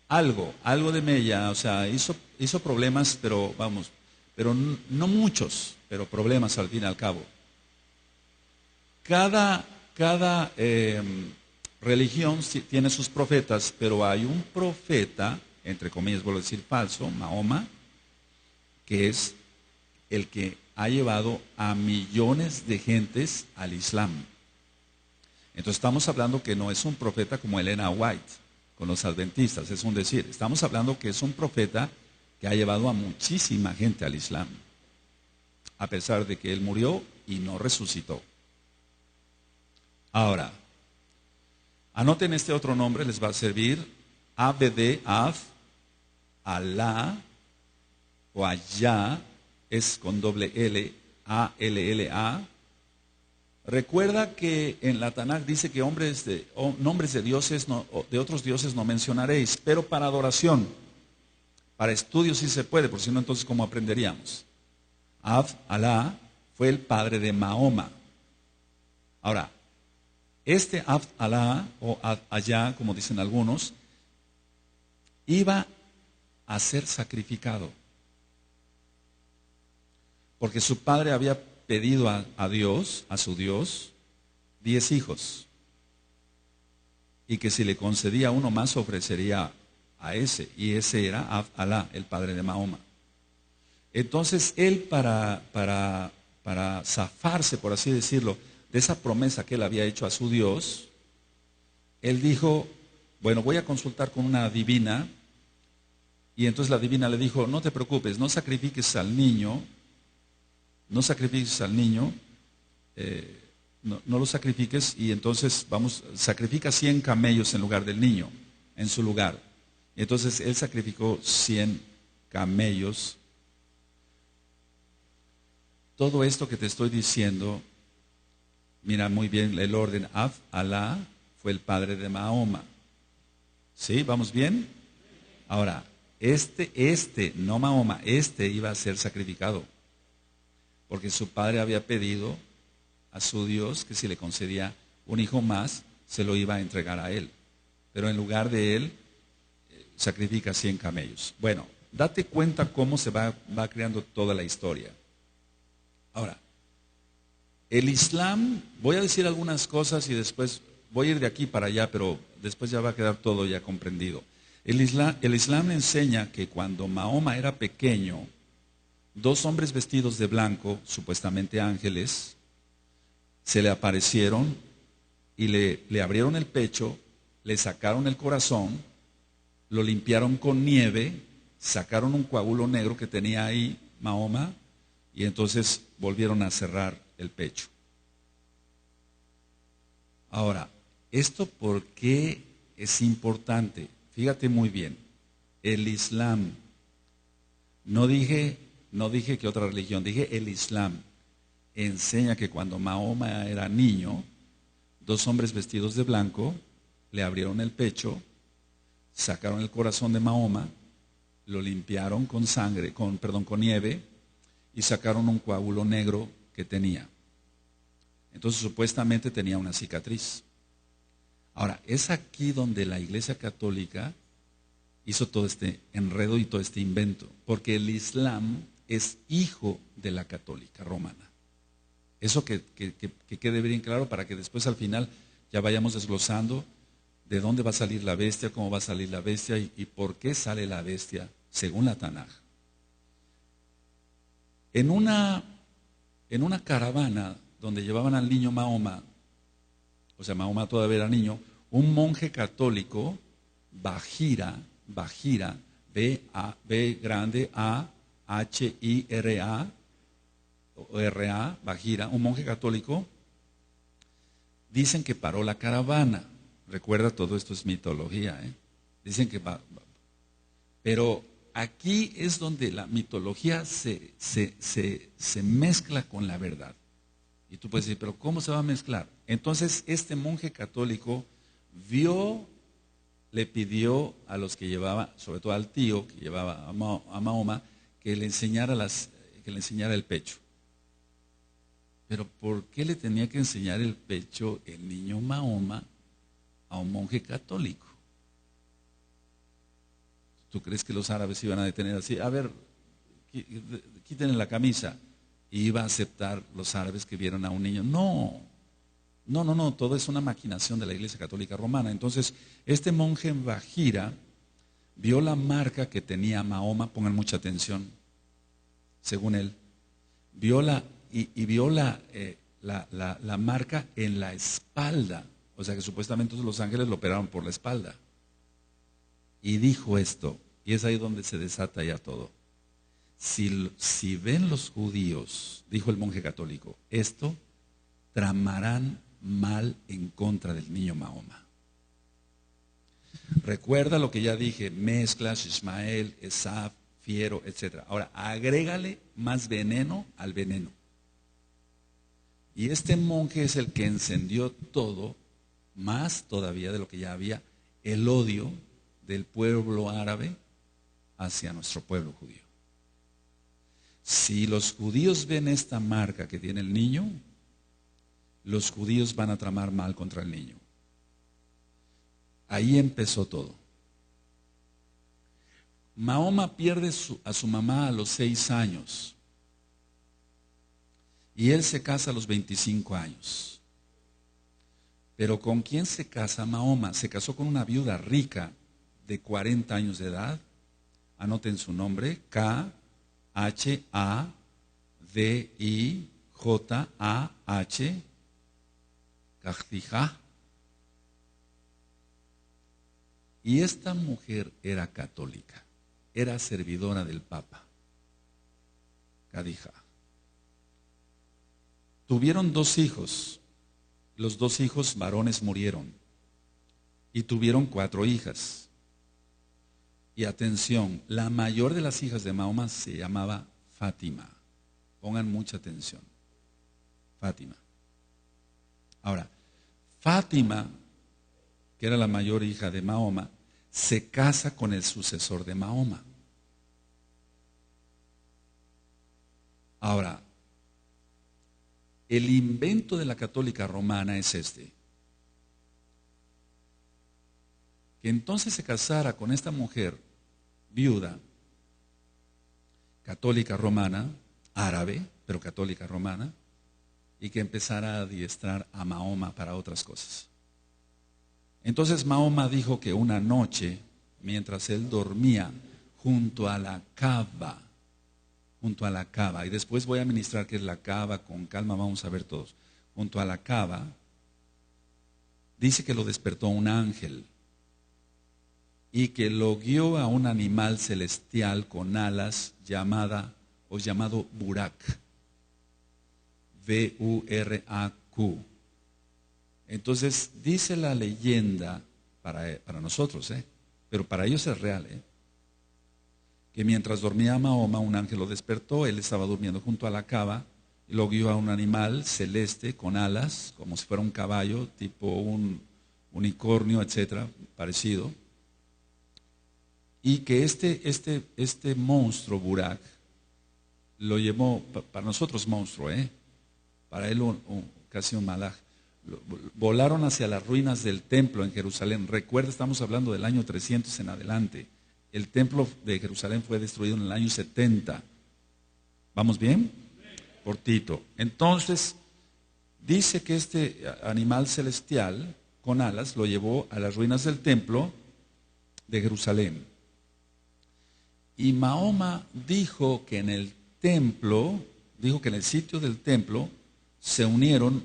Algo de mella. O sea, hizo problemas, pero no muchos, pero problemas al fin y al cabo. Cada religión tiene sus profetas, pero hay un profeta, entre comillas, vuelvo a decir falso, Mahoma, que es el que ha llevado a millones de gentes al Islam. Entonces estamos hablando que no es un profeta como Elena White, con los adventistas, es un decir. Estamos hablando que es un profeta que ha llevado a muchísima gente al Islam. A pesar de que él murió, y no resucitó. Ahora, anoten este otro nombre, les va a servir. Abd, Av, Alá o Allá, es con doble L, A-L-L-A. Recuerda que en la Tanaj dice que nombres de dioses de otros dioses no mencionaréis, pero para adoración, para estudio sí se puede, por si no, entonces ¿cómo aprenderíamos? Ab, Alá, fue el padre de Mahoma. Ahora, este Ab, Alá, o Allá, como dicen algunos, iba a ser sacrificado, porque su padre había pedido a Dios, a su Dios, 10 hijos, y que si le concedía uno más ofrecería a ese, y ese era Ab, Alá, el padre de Mahoma. Entonces él para zafarse, por así decirlo, de esa promesa que él había hecho a su Dios, él dijo, bueno, voy a consultar con una divina. Y entonces la divina le dijo, no te preocupes, no sacrifiques al niño, no lo sacrifiques, y entonces sacrifica 100 camellos en lugar del niño, en su lugar. Y entonces él sacrificó 100 camellos. Todo esto que te estoy diciendo, mira muy bien el orden. Ab, Alá, fue el padre de Mahoma. ¿Sí? ¿Vamos bien? Ahora, no Mahoma, iba a ser sacrificado, porque su padre había pedido a su Dios que si le concedía un hijo más, se lo iba a entregar a él. Pero en lugar de él, sacrifica 100 camellos. Bueno, date cuenta cómo se va creando toda la historia. Ahora, el Islam, voy a decir algunas cosas y después voy a ir de aquí para allá, pero después ya va a quedar todo ya comprendido. El Islam enseña que cuando Mahoma era pequeño, 2 hombres vestidos de blanco, supuestamente ángeles, se le aparecieron y le abrieron el pecho, le sacaron el corazón, lo limpiaron con nieve, sacaron un coágulo negro que tenía ahí Mahoma y entonces volvieron a cerrar el pecho. Ahora, ¿esto por qué es importante? Fíjate muy bien, el Islam, no dije que otra religión, dije el Islam, enseña que cuando Mahoma era niño, 2 hombres vestidos de blanco le abrieron el pecho, sacaron el corazón de Mahoma, lo limpiaron con con nieve y sacaron un coágulo negro que tenía. Entonces supuestamente tenía una cicatriz. Ahora, es aquí donde la Iglesia Católica hizo todo este enredo y todo este invento, porque el Islam es hijo de la Católica Romana. Eso que quede bien claro para que después al final ya vayamos desglosando de dónde va a salir la bestia, cómo va a salir la bestia y por qué sale la bestia según la Tanaj. En una caravana donde llevaban al niño Mahoma, o sea, Mahoma todavía era niño, un monje católico, Bahira, B grande A, H-I-R-A, o R-A, Bahira, un monje católico, dicen que paró la caravana. Recuerda, todo esto es mitología, Dicen que pero aquí es donde la mitología se mezcla con la verdad. Y tú puedes decir, pero ¿cómo se va a mezclar? Entonces este monje católico le pidió a los que llevaba, sobre todo al tío que llevaba a Mahoma, que le enseñara el pecho. Pero ¿por qué le tenía que enseñar el pecho el niño Mahoma a un monje católico? ¿Tú crees que los árabes iban a detener así? A ver, quítenle la camisa. Y iba a aceptar los árabes que vieron a un niño. No, todo es una maquinación de la Iglesia Católica Romana. Entonces, este monje en Bahira vio la marca que tenía Mahoma, pongan mucha atención, según él, vio la marca en la espalda, o sea que supuestamente los ángeles lo operaron por la espalda. Y dijo esto, y es ahí donde se desata ya todo. si ven los judíos, dijo el monje católico, esto, tramarán mal en contra del niño Mahoma. Recuerda lo que ya dije, mezclas, Ismael, Esaf, fiero, etc. Ahora, agrégale más veneno al veneno. Y este monje es el que encendió todo, más todavía de lo que ya había, el odio del pueblo árabe hacia nuestro pueblo judío. Si los judíos ven esta marca que tiene el niño, los judíos van a tramar mal contra el niño. Ahí empezó todo. Mahoma pierde a su mamá a los 6 años y él se casa a los 25 años. Pero ¿con quién se casa Mahoma? Se casó con una viuda rica de 40 años de edad. Anoten su nombre, Khadijah, Khadijah. Y esta mujer era católica, era servidora del Papa. Khadijah. Tuvieron 2 hijos. Los 2 hijos varones murieron. Y tuvieron 4 hijas. Y atención, la mayor de las hijas de Mahoma se llamaba Fátima. Pongan mucha atención. Fátima. Ahora, Fátima, que era la mayor hija de Mahoma, se casa con el sucesor de Mahoma. Ahora, el invento de la católica romana es este: que entonces se casara con esta mujer viuda, católica romana, árabe, pero católica romana, y que empezara a adiestrar a Mahoma para otras cosas. Entonces Mahoma dijo que una noche, mientras él dormía junto a la Kaaba, y después voy a ministrar qué es la Kaaba, con calma vamos a ver todos, junto a la Kaaba, dice que lo despertó un ángel y que lo guió a un animal celestial con alas llamado Burak, V-U-R-A-Q. Entonces dice la leyenda, para nosotros, pero para ellos es real, que mientras dormía Mahoma, un ángel lo despertó, él estaba durmiendo junto a la Kaaba, y lo guió a un animal celeste con alas, como si fuera un caballo, tipo un unicornio, etcétera, parecido, y que este monstruo, Burak, lo llevó, para nosotros monstruo, para él casi un malaj. Volaron hacia las ruinas del templo en Jerusalén. Recuerda, estamos hablando del año 300 en adelante. El templo de Jerusalén fue destruido en el año 70. ¿Vamos bien? Por Tito. Entonces, dice que este animal celestial con alas lo llevó a las ruinas del templo de Jerusalén. Y Mahoma dijo que en el sitio del templo se unieron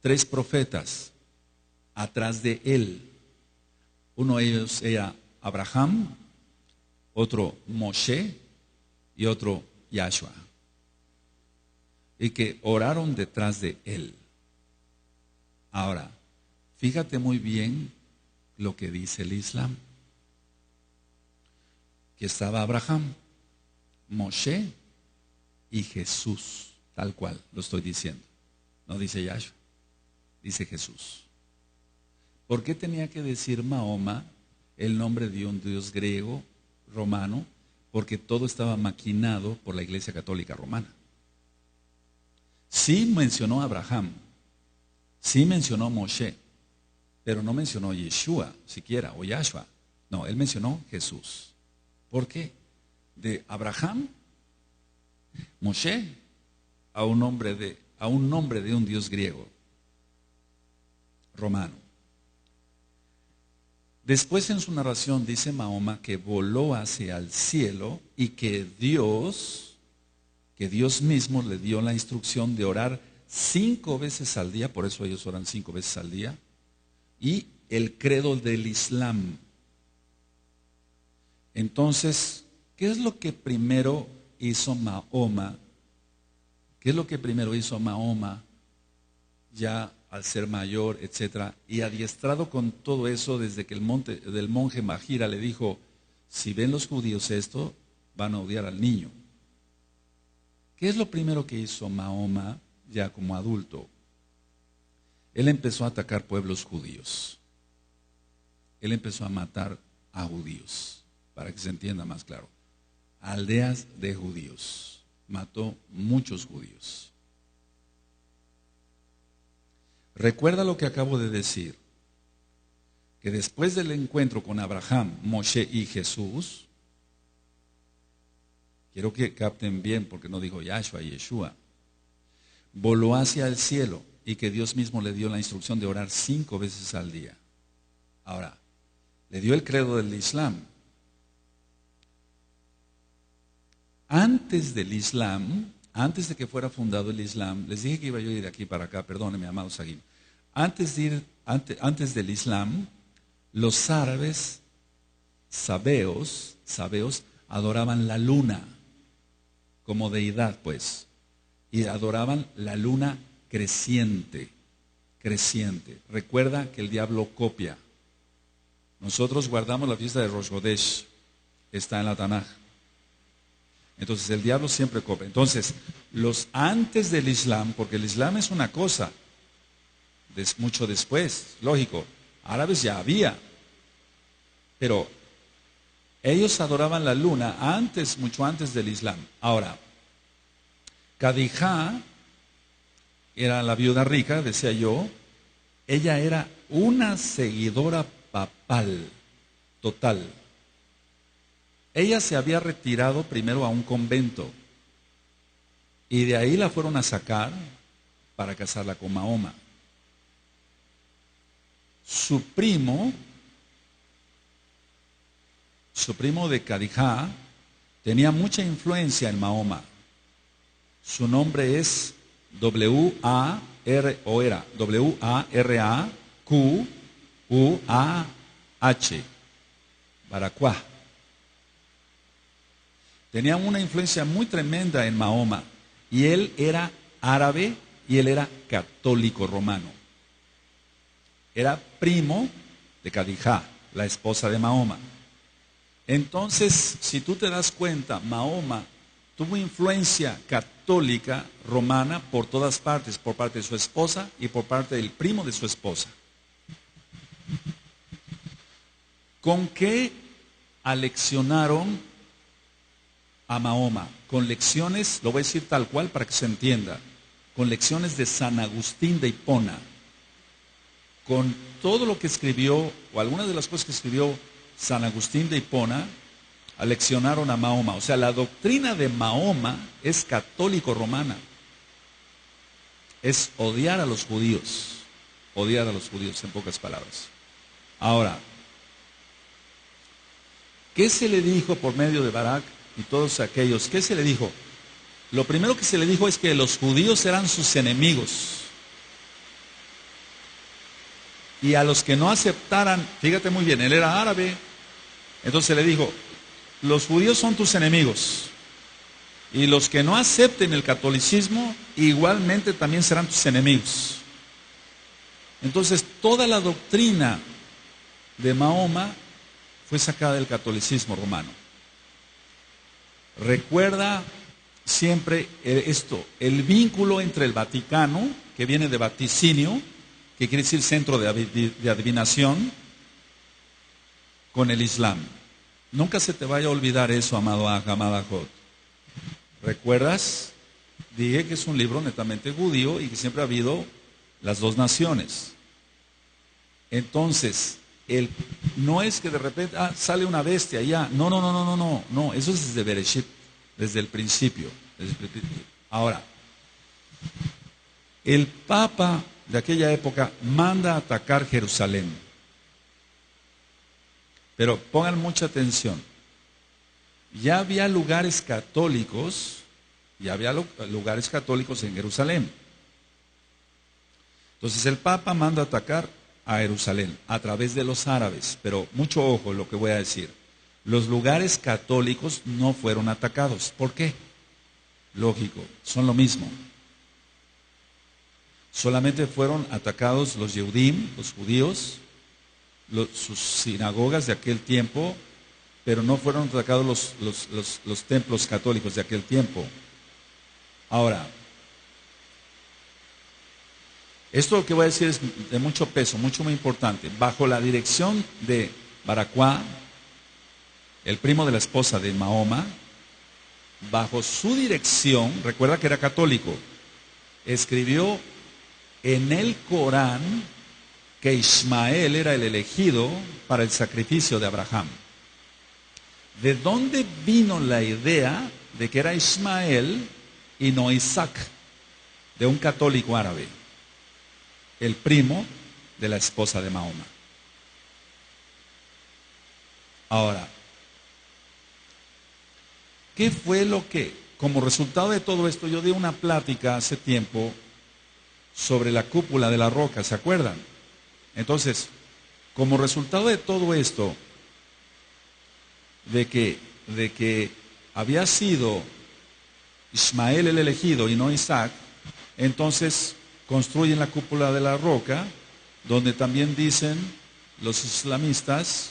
3 profetas atrás de él. Uno de ellos era Abraham, otro Moshe y otro Yahshua. Y que oraron detrás de él. Ahora, fíjate muy bien lo que dice el Islam. Que estaba Abraham, Moshe y Jesús, tal cual lo estoy diciendo. No dice Yahshua, dice Jesús. ¿Por qué tenía que decir Mahoma el nombre de un dios griego, romano? Porque todo estaba maquinado por la Iglesia Católica Romana. Sí mencionó a Abraham, sí mencionó a Moshe, pero no mencionó Yeshua siquiera, o Yahshua. No, él mencionó Jesús. ¿Por qué? De Abraham, Moshe, a un nombre de un dios griego, romano. Después en su narración dice Mahoma que voló hacia el cielo y que Dios mismo le dio la instrucción de orar 5 veces al día, por eso ellos oran 5 veces al día, y el credo del Islam. Entonces, ¿Qué es lo que primero hizo Mahoma? ¿Qué es lo que primero hizo Mahoma ya al ser mayor, etcétera? Y adiestrado con todo eso desde que del monje Mahira le dijo, si ven los judíos esto, van a odiar al niño. ¿Qué es lo primero que hizo Mahoma ya como adulto? Él empezó a atacar pueblos judíos. Él empezó a matar a judíos, para que se entienda más claro. Aldeas de judíos. Mató muchos judíos. Recuerda lo que acabo de decir, que después del encuentro con Abraham, Moshe y Jesús, quiero que capten bien porque no dijo Yahshua y Yeshua, voló hacia el cielo y que Dios mismo le dio la instrucción de orar 5 veces al día. Ahora, le dio el credo del Islam. Antes del Islam, antes de que fuera fundado el Islam, les dije que iba yo a ir de aquí para acá, perdónenme, amado Saguín. Antes del Islam, los árabes sabeos adoraban la luna como deidad, pues, y adoraban la luna creciente. Recuerda que el diablo copia. Nosotros guardamos la fiesta de Rosh Hodesh, está en la Tanaj. Entonces el diablo siempre copia. Entonces, los antes del Islam, porque el Islam es una cosa, mucho después, lógico, árabes ya había, pero ellos adoraban la luna mucho antes del Islam. Ahora, Khadija era la viuda rica, decía yo, ella era una seguidora papal, total. Ella se había retirado primero a un convento y de ahí la fueron a sacar para casarla con Mahoma. Su primo de Khadija tenía mucha influencia en Mahoma. Su nombre es W-A-R-A-Q-U-A-H, Baracuá. Tenía una influencia muy tremenda en Mahoma. Y él era árabe y él era católico romano. Era primo de Khadija, la esposa de Mahoma. Entonces, si tú te das cuenta, Mahoma tuvo influencia católica romana por todas partes, por parte de su esposa y por parte del primo de su esposa. ¿Con qué aleccionaron a Mahoma? Con lecciones, lo voy a decir tal cual para que se entienda, con lecciones de San Agustín de Hipona, con todo lo que escribió, o algunas de las cosas que escribió San Agustín de Hipona, aleccionaron a Mahoma. O sea, la doctrina de Mahoma es católico-romana. Es odiar a los judíos en pocas palabras. Ahora, ¿qué se le dijo por medio de Barak y todos aquellos? ¿Qué se le dijo? Lo primero que se le dijo es que los judíos eran sus enemigos. Y a los que no aceptaran, fíjate muy bien, él era árabe, entonces le dijo, los judíos son tus enemigos. Y los que no acepten el catolicismo, igualmente también serán tus enemigos. Entonces, toda la doctrina de Mahoma fue sacada del catolicismo romano. Recuerda siempre esto, el vínculo entre el Vaticano, que viene de vaticinio, que quiere decir centro de adivinación, con el Islam. Nunca se te vaya a olvidar eso, amado amada Jod. ¿Recuerdas? Dije que es un libro netamente judío y que siempre ha habido las dos naciones. Entonces, no es que de repente sale una bestia ya. No, eso es desde Bereshit, desde el principio. Ahora, el Papa de aquella época manda a atacar Jerusalén. Pero pongan mucha atención. Ya había lugares católicos en Jerusalén. Entonces el Papa manda a atacar a Jerusalén a través de los árabes. Pero mucho ojo en lo que voy a decir. Los lugares católicos no fueron atacados. ¿Por qué? Lógico, son lo mismo. Solamente fueron atacados los Yehudim, los judíos, sus sinagogas de aquel tiempo, pero no fueron atacados los templos católicos de aquel tiempo. Ahora, esto que voy a decir es de mucho peso, muy importante. Bajo la dirección de Baracuá, el primo de la esposa de Mahoma, bajo su dirección, recuerda que era católico, escribió en el Corán que Ismael era el elegido para el sacrificio de Abraham. ¿De dónde vino la idea de que era Ismael y no Isaac? De un católico árabe, el primo de la esposa de Mahoma. Ahora, ¿qué fue lo que, como resultado de todo esto, yo di una plática hace tiempo sobre la cúpula de la roca, ¿se acuerdan? Entonces, como resultado de todo esto, de que había sido Ismael el elegido y no Isaac, entonces construyen la cúpula de la roca, donde también dicen los islamistas,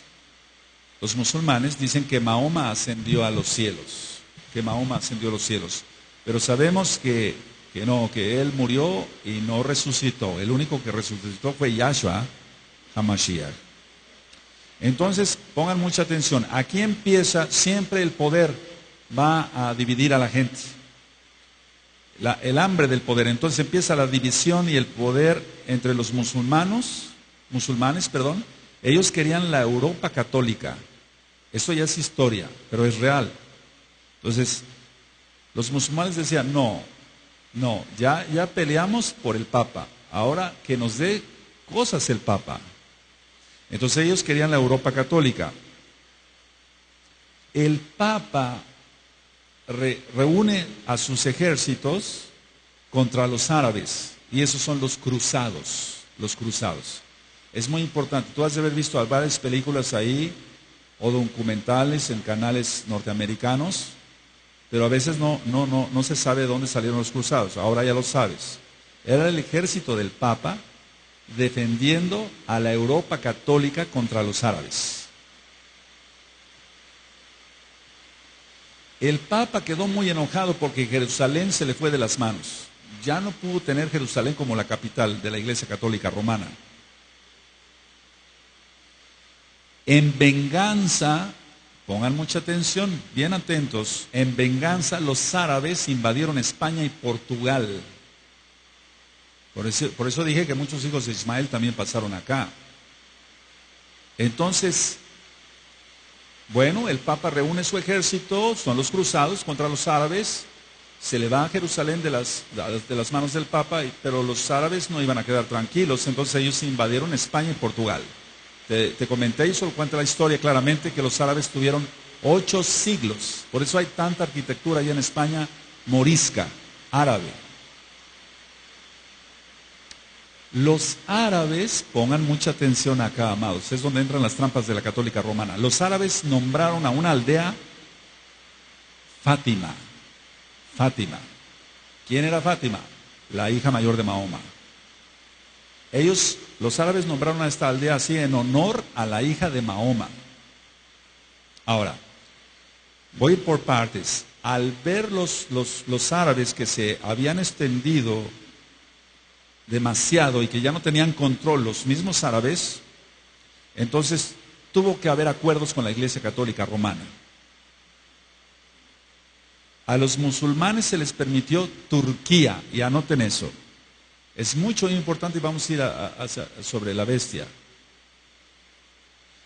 los musulmanes, dicen que Mahoma ascendió a los cielos, pero sabemos que no, que él murió y no resucitó. El único que resucitó fue Yahshua HaMashiach. Entonces, pongan mucha atención, aquí empieza, siempre el poder va a dividir a la gente. El hambre del poder. Entonces empieza la división y el poder entre los musulmanes, ellos querían la Europa católica. Eso ya es historia, pero es real. Entonces, los musulmanes decían, no, ya peleamos por el Papa, ahora que nos dé cosas el Papa. Entonces ellos querían la Europa católica. El Papa reúne a sus ejércitos contra los árabes, y esos son los cruzados. Es muy importante, tú has de haber visto varias películas ahí, o documentales en canales norteamericanos, pero a veces no se sabe de dónde salieron los cruzados, ahora ya lo sabes. Era el ejército del Papa defendiendo a la Europa católica contra los árabes. El Papa quedó muy enojado porque Jerusalén se le fue de las manos. Ya no pudo tener Jerusalén como la capital de la Iglesia Católica Romana. En venganza, pongan mucha atención, bien atentos, en venganza los árabes invadieron España y Portugal. Por eso dije que muchos hijos de Ismael también pasaron acá. Entonces, bueno, el Papa reúne su ejército, son los cruzados contra los árabes, se le va a Jerusalén de las manos del Papa, pero los árabes no iban a quedar tranquilos, entonces ellos invadieron España y Portugal. Te comenté y solo cuenta la historia claramente que los árabes tuvieron 8 siglos, por eso hay tanta arquitectura allá en España morisca, árabe. Los árabes, pongan mucha atención acá, amados, es donde entran las trampas de la católica romana. Los árabes nombraron a una aldea Fátima. ¿Quién era Fátima? La hija mayor de Mahoma. Los árabes nombraron a esta aldea así en honor a la hija de Mahoma. Ahora, voy por partes. Al ver los árabes que se habían extendido demasiado y que ya no tenían control los mismos árabes, entonces tuvo que haber acuerdos con la Iglesia Católica Romana. A los musulmanes se les permitió Turquía, y anoten eso. Es muy importante y vamos a ir sobre la bestia.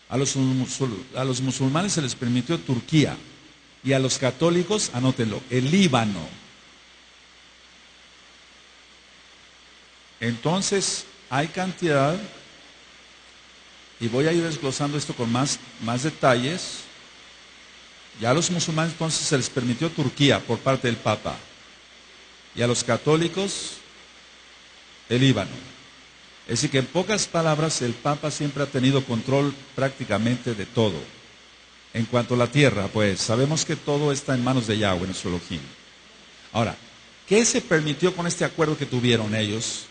A los musulmanes se les permitió Turquía, y a los católicos, anótenlo, el Líbano. Entonces, hay cantidad, y voy a ir desglosando esto con más detalles. Ya a los musulmanes entonces se les permitió Turquía por parte del Papa, y a los católicos el Líbano. Es decir que en pocas palabras el Papa siempre ha tenido control prácticamente de todo. En cuanto a la tierra, pues sabemos que todo está en manos de Yahweh, nuestro Elohim. Ahora, ¿qué se permitió con este acuerdo que tuvieron ellos?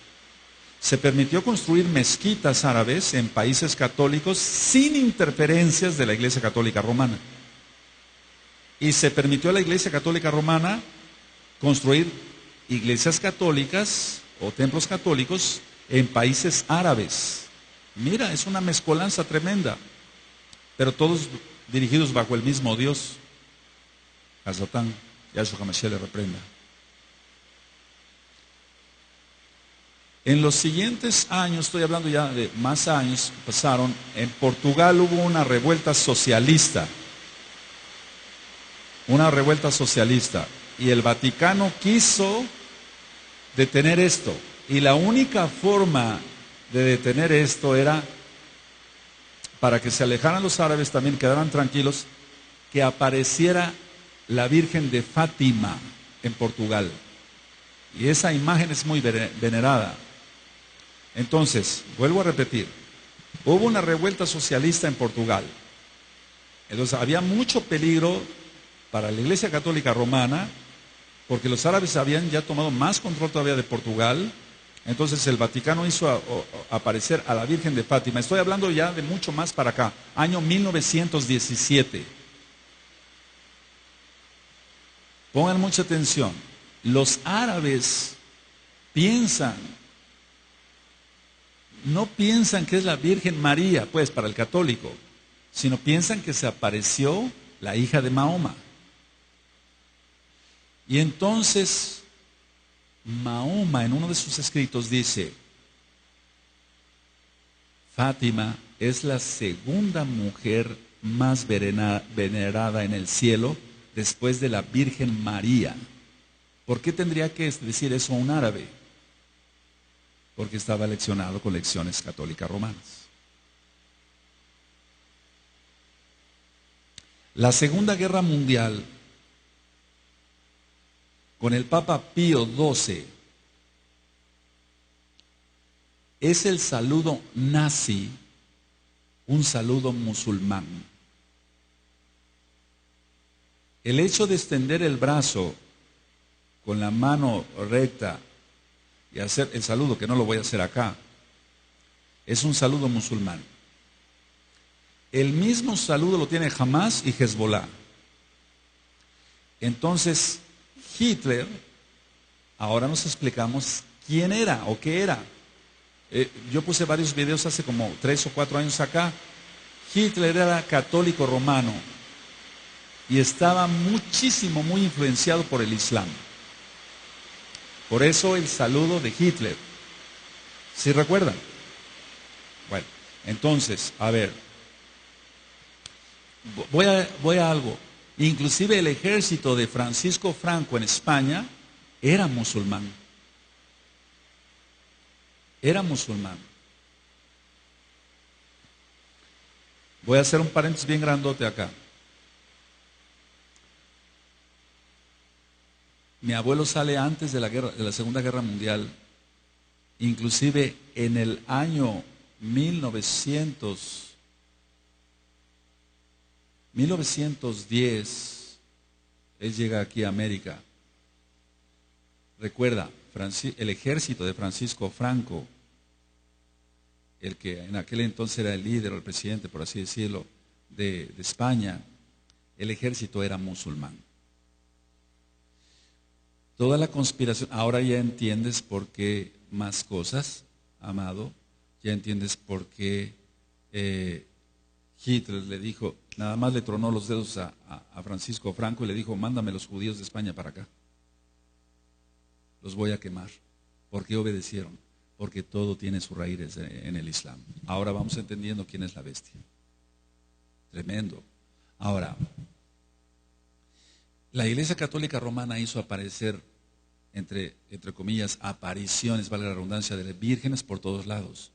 Se permitió construir mezquitas árabes en países católicos sin interferencias de la Iglesia Católica Romana. Y se permitió a la Iglesia Católica Romana construir iglesias católicas o templos católicos en países árabes. Mira, es una mezcolanza tremenda, pero todos dirigidos bajo el mismo Dios. A Satán, Yahshua HaMashiach le reprenda. En los siguientes años, estoy hablando ya de más años, pasaron, en Portugal hubo una revuelta socialista. Una revuelta socialista. Y el Vaticano quiso detener esto. Y la única forma de detener esto era, para que se alejaran los árabes, también quedaran tranquilos, que apareciera la Virgen de Fátima en Portugal. Y esa imagen es muy venerada. Entonces, vuelvo a repetir, hubo una revuelta socialista en Portugal. Entonces había mucho peligro para la Iglesia Católica Romana, porque los árabes habían ya tomado más control todavía de Portugal. Entonces el Vaticano hizo aparecer a la Virgen de Fátima. Estoy hablando ya de mucho más para acá, año 1917. Pongan mucha atención. Los árabes no piensan que es la Virgen María, pues, para el católico, sino piensan que se apareció la hija de Mahoma. Y entonces, Mahoma en uno de sus escritos dice, Fátima es la segunda mujer más venerada en el cielo después de la Virgen María. ¿Por qué tendría que decir eso a un árabe? Porque estaba leccionado con lecciones católicas romanas. La Segunda Guerra Mundial, con el Papa Pío XII, es el saludo nazi, un saludo musulmán. El hecho de extender el brazo con la mano recta y hacer el saludo, que no lo voy a hacer acá, es un saludo musulmán. El mismo saludo lo tiene Hamas y Hezbollah. Entonces, Hitler, ahora nos explicamos quién era o qué era. Yo puse varios videos hace como 3 o 4 años acá. Hitler era católico romano y estaba muy influenciado por el Islam. Por eso el saludo de Hitler. ¿Sí recuerdan? Bueno, entonces, a ver, voy a algo. Inclusive el ejército de Francisco Franco en España era musulmán. Era musulmán. Voy a hacer un paréntesis bien grandote acá. Mi abuelo sale antes de la Segunda Guerra Mundial. Inclusive en el año 1910, él llega aquí a América. Recuerda, el ejército de Francisco Franco, el que en aquel entonces era el líder o el presidente, por así decirlo, de España, el ejército era musulmán. Toda la conspiración, ahora ya entiendes por qué más cosas, amado, ya entiendes por qué Hitler le dijo, nada más le tronó los dedos a Francisco Franco y le dijo, mándame los judíos de España para acá. Los voy a quemar. ¿Por qué obedecieron? Porque todo tiene sus raíces en el Islam. Ahora vamos entendiendo quién es la bestia. Tremendo. Ahora, la Iglesia Católica Romana hizo aparecer, entre comillas, apariciones, valga la redundancia, de vírgenes por todos lados,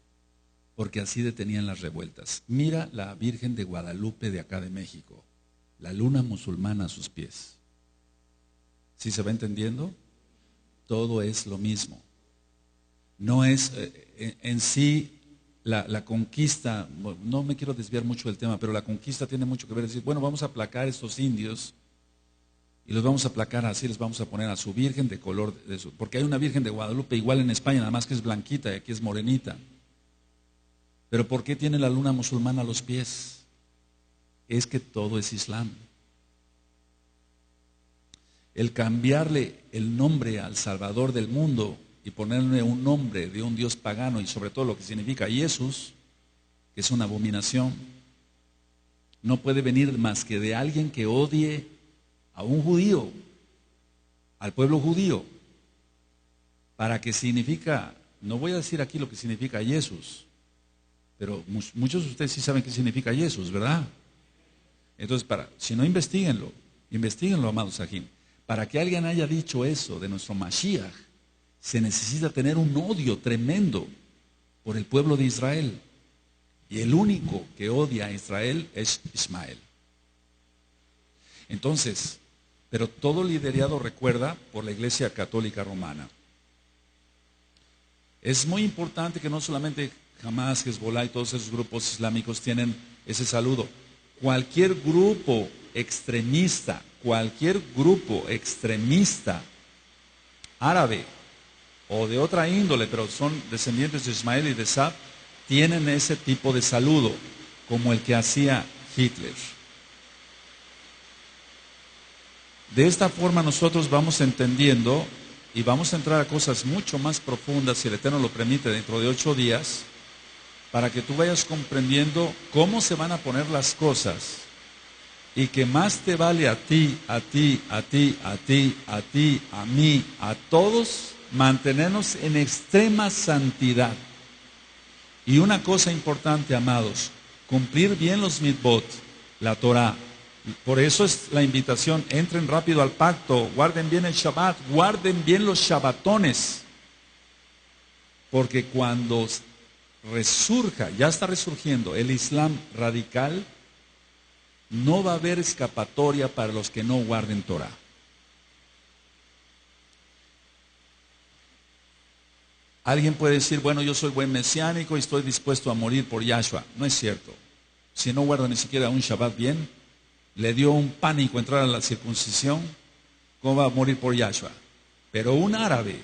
porque así detenían las revueltas. Mira la Virgen de Guadalupe de acá de México, la luna musulmana a sus pies. ¿Sí se va entendiendo? Todo es lo mismo. No es en sí, la conquista, no me quiero desviar mucho del tema, pero la conquista tiene mucho que ver, decir, bueno, vamos a aplacar a estos indios y los vamos a aplacar así, les vamos a poner a su virgen de color, porque hay una virgen de Guadalupe igual en España, nada más que es blanquita y aquí es morenita. Pero ¿por qué tiene la luna musulmana a los pies? Es que todo es Islam. El cambiarle el nombre al Salvador del mundo y ponerle un nombre de un Dios pagano y sobre todo lo que significa Jesús, que es una abominación, no puede venir más que de alguien que odie a un judío, al pueblo judío, para que significa, no voy a decir aquí lo que significa Jesús, pero muchos de ustedes sí saben qué significa Jesús, ¿verdad? Entonces, si no, investiguenlo, amados Sahim. Para que alguien haya dicho eso de nuestro Mashiach, se necesita tener un odio tremendo por el pueblo de Israel. Y el único que odia a Israel es Ismael. Entonces, pero todo liderado, recuerda, por la Iglesia Católica Romana. Es muy importante que no solamente Hamas, Hezbollah y todos esos grupos islámicos tienen ese saludo. Cualquier grupo extremista árabe o de otra índole, pero son descendientes de Ismael y de Sab, tienen ese tipo de saludo, como el que hacía Hitler. De esta forma nosotros vamos entendiendo y vamos a entrar a cosas mucho más profundas, si el Eterno lo permite, dentro de 8 días, para que tú vayas comprendiendo cómo se van a poner las cosas y que más te vale a ti, a mí, a todos, mantenernos en extrema santidad. Y una cosa importante, amados, cumplir bien los mitzvot, la Torah. Por eso es la invitación, entren rápido al pacto, guarden bien el Shabbat, guarden bien los Shabbatones, porque cuando resurja, ya está resurgiendo el Islam radical, no va a haber escapatoria para los que no guarden Torah. Alguien puede decir, bueno, yo soy buen mesiánico y estoy dispuesto a morir por Yahshua. No es cierto. Si no guarda ni siquiera un Shabbat bien, le dio un pánico entrar a la circuncisión, ¿cómo va a morir por Yahshua? Pero un árabe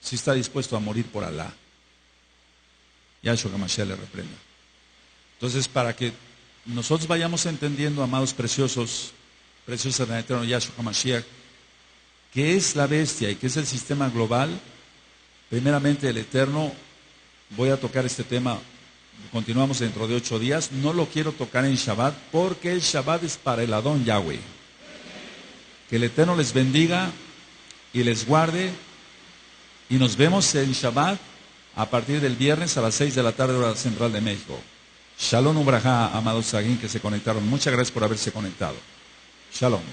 sí está dispuesto a morir por Alá. Yahshua HaMashiach le reprenda. Entonces, para que nosotros vayamos entendiendo, amados preciosos del eterno Yahshua HaMashiach, qué es la bestia y qué es el sistema global. Primeramente, el Eterno, voy a tocar este tema, continuamos dentro de 8 días, no lo quiero tocar en Shabbat, porque el Shabbat es para el Adón Yahweh. Que el Eterno les bendiga y les guarde, y nos vemos en Shabbat a partir del viernes a las 6 de la tarde, hora central de México. Shalom Ubrajá, amados Sagín que se conectaron. Muchas gracias por haberse conectado. Shalom.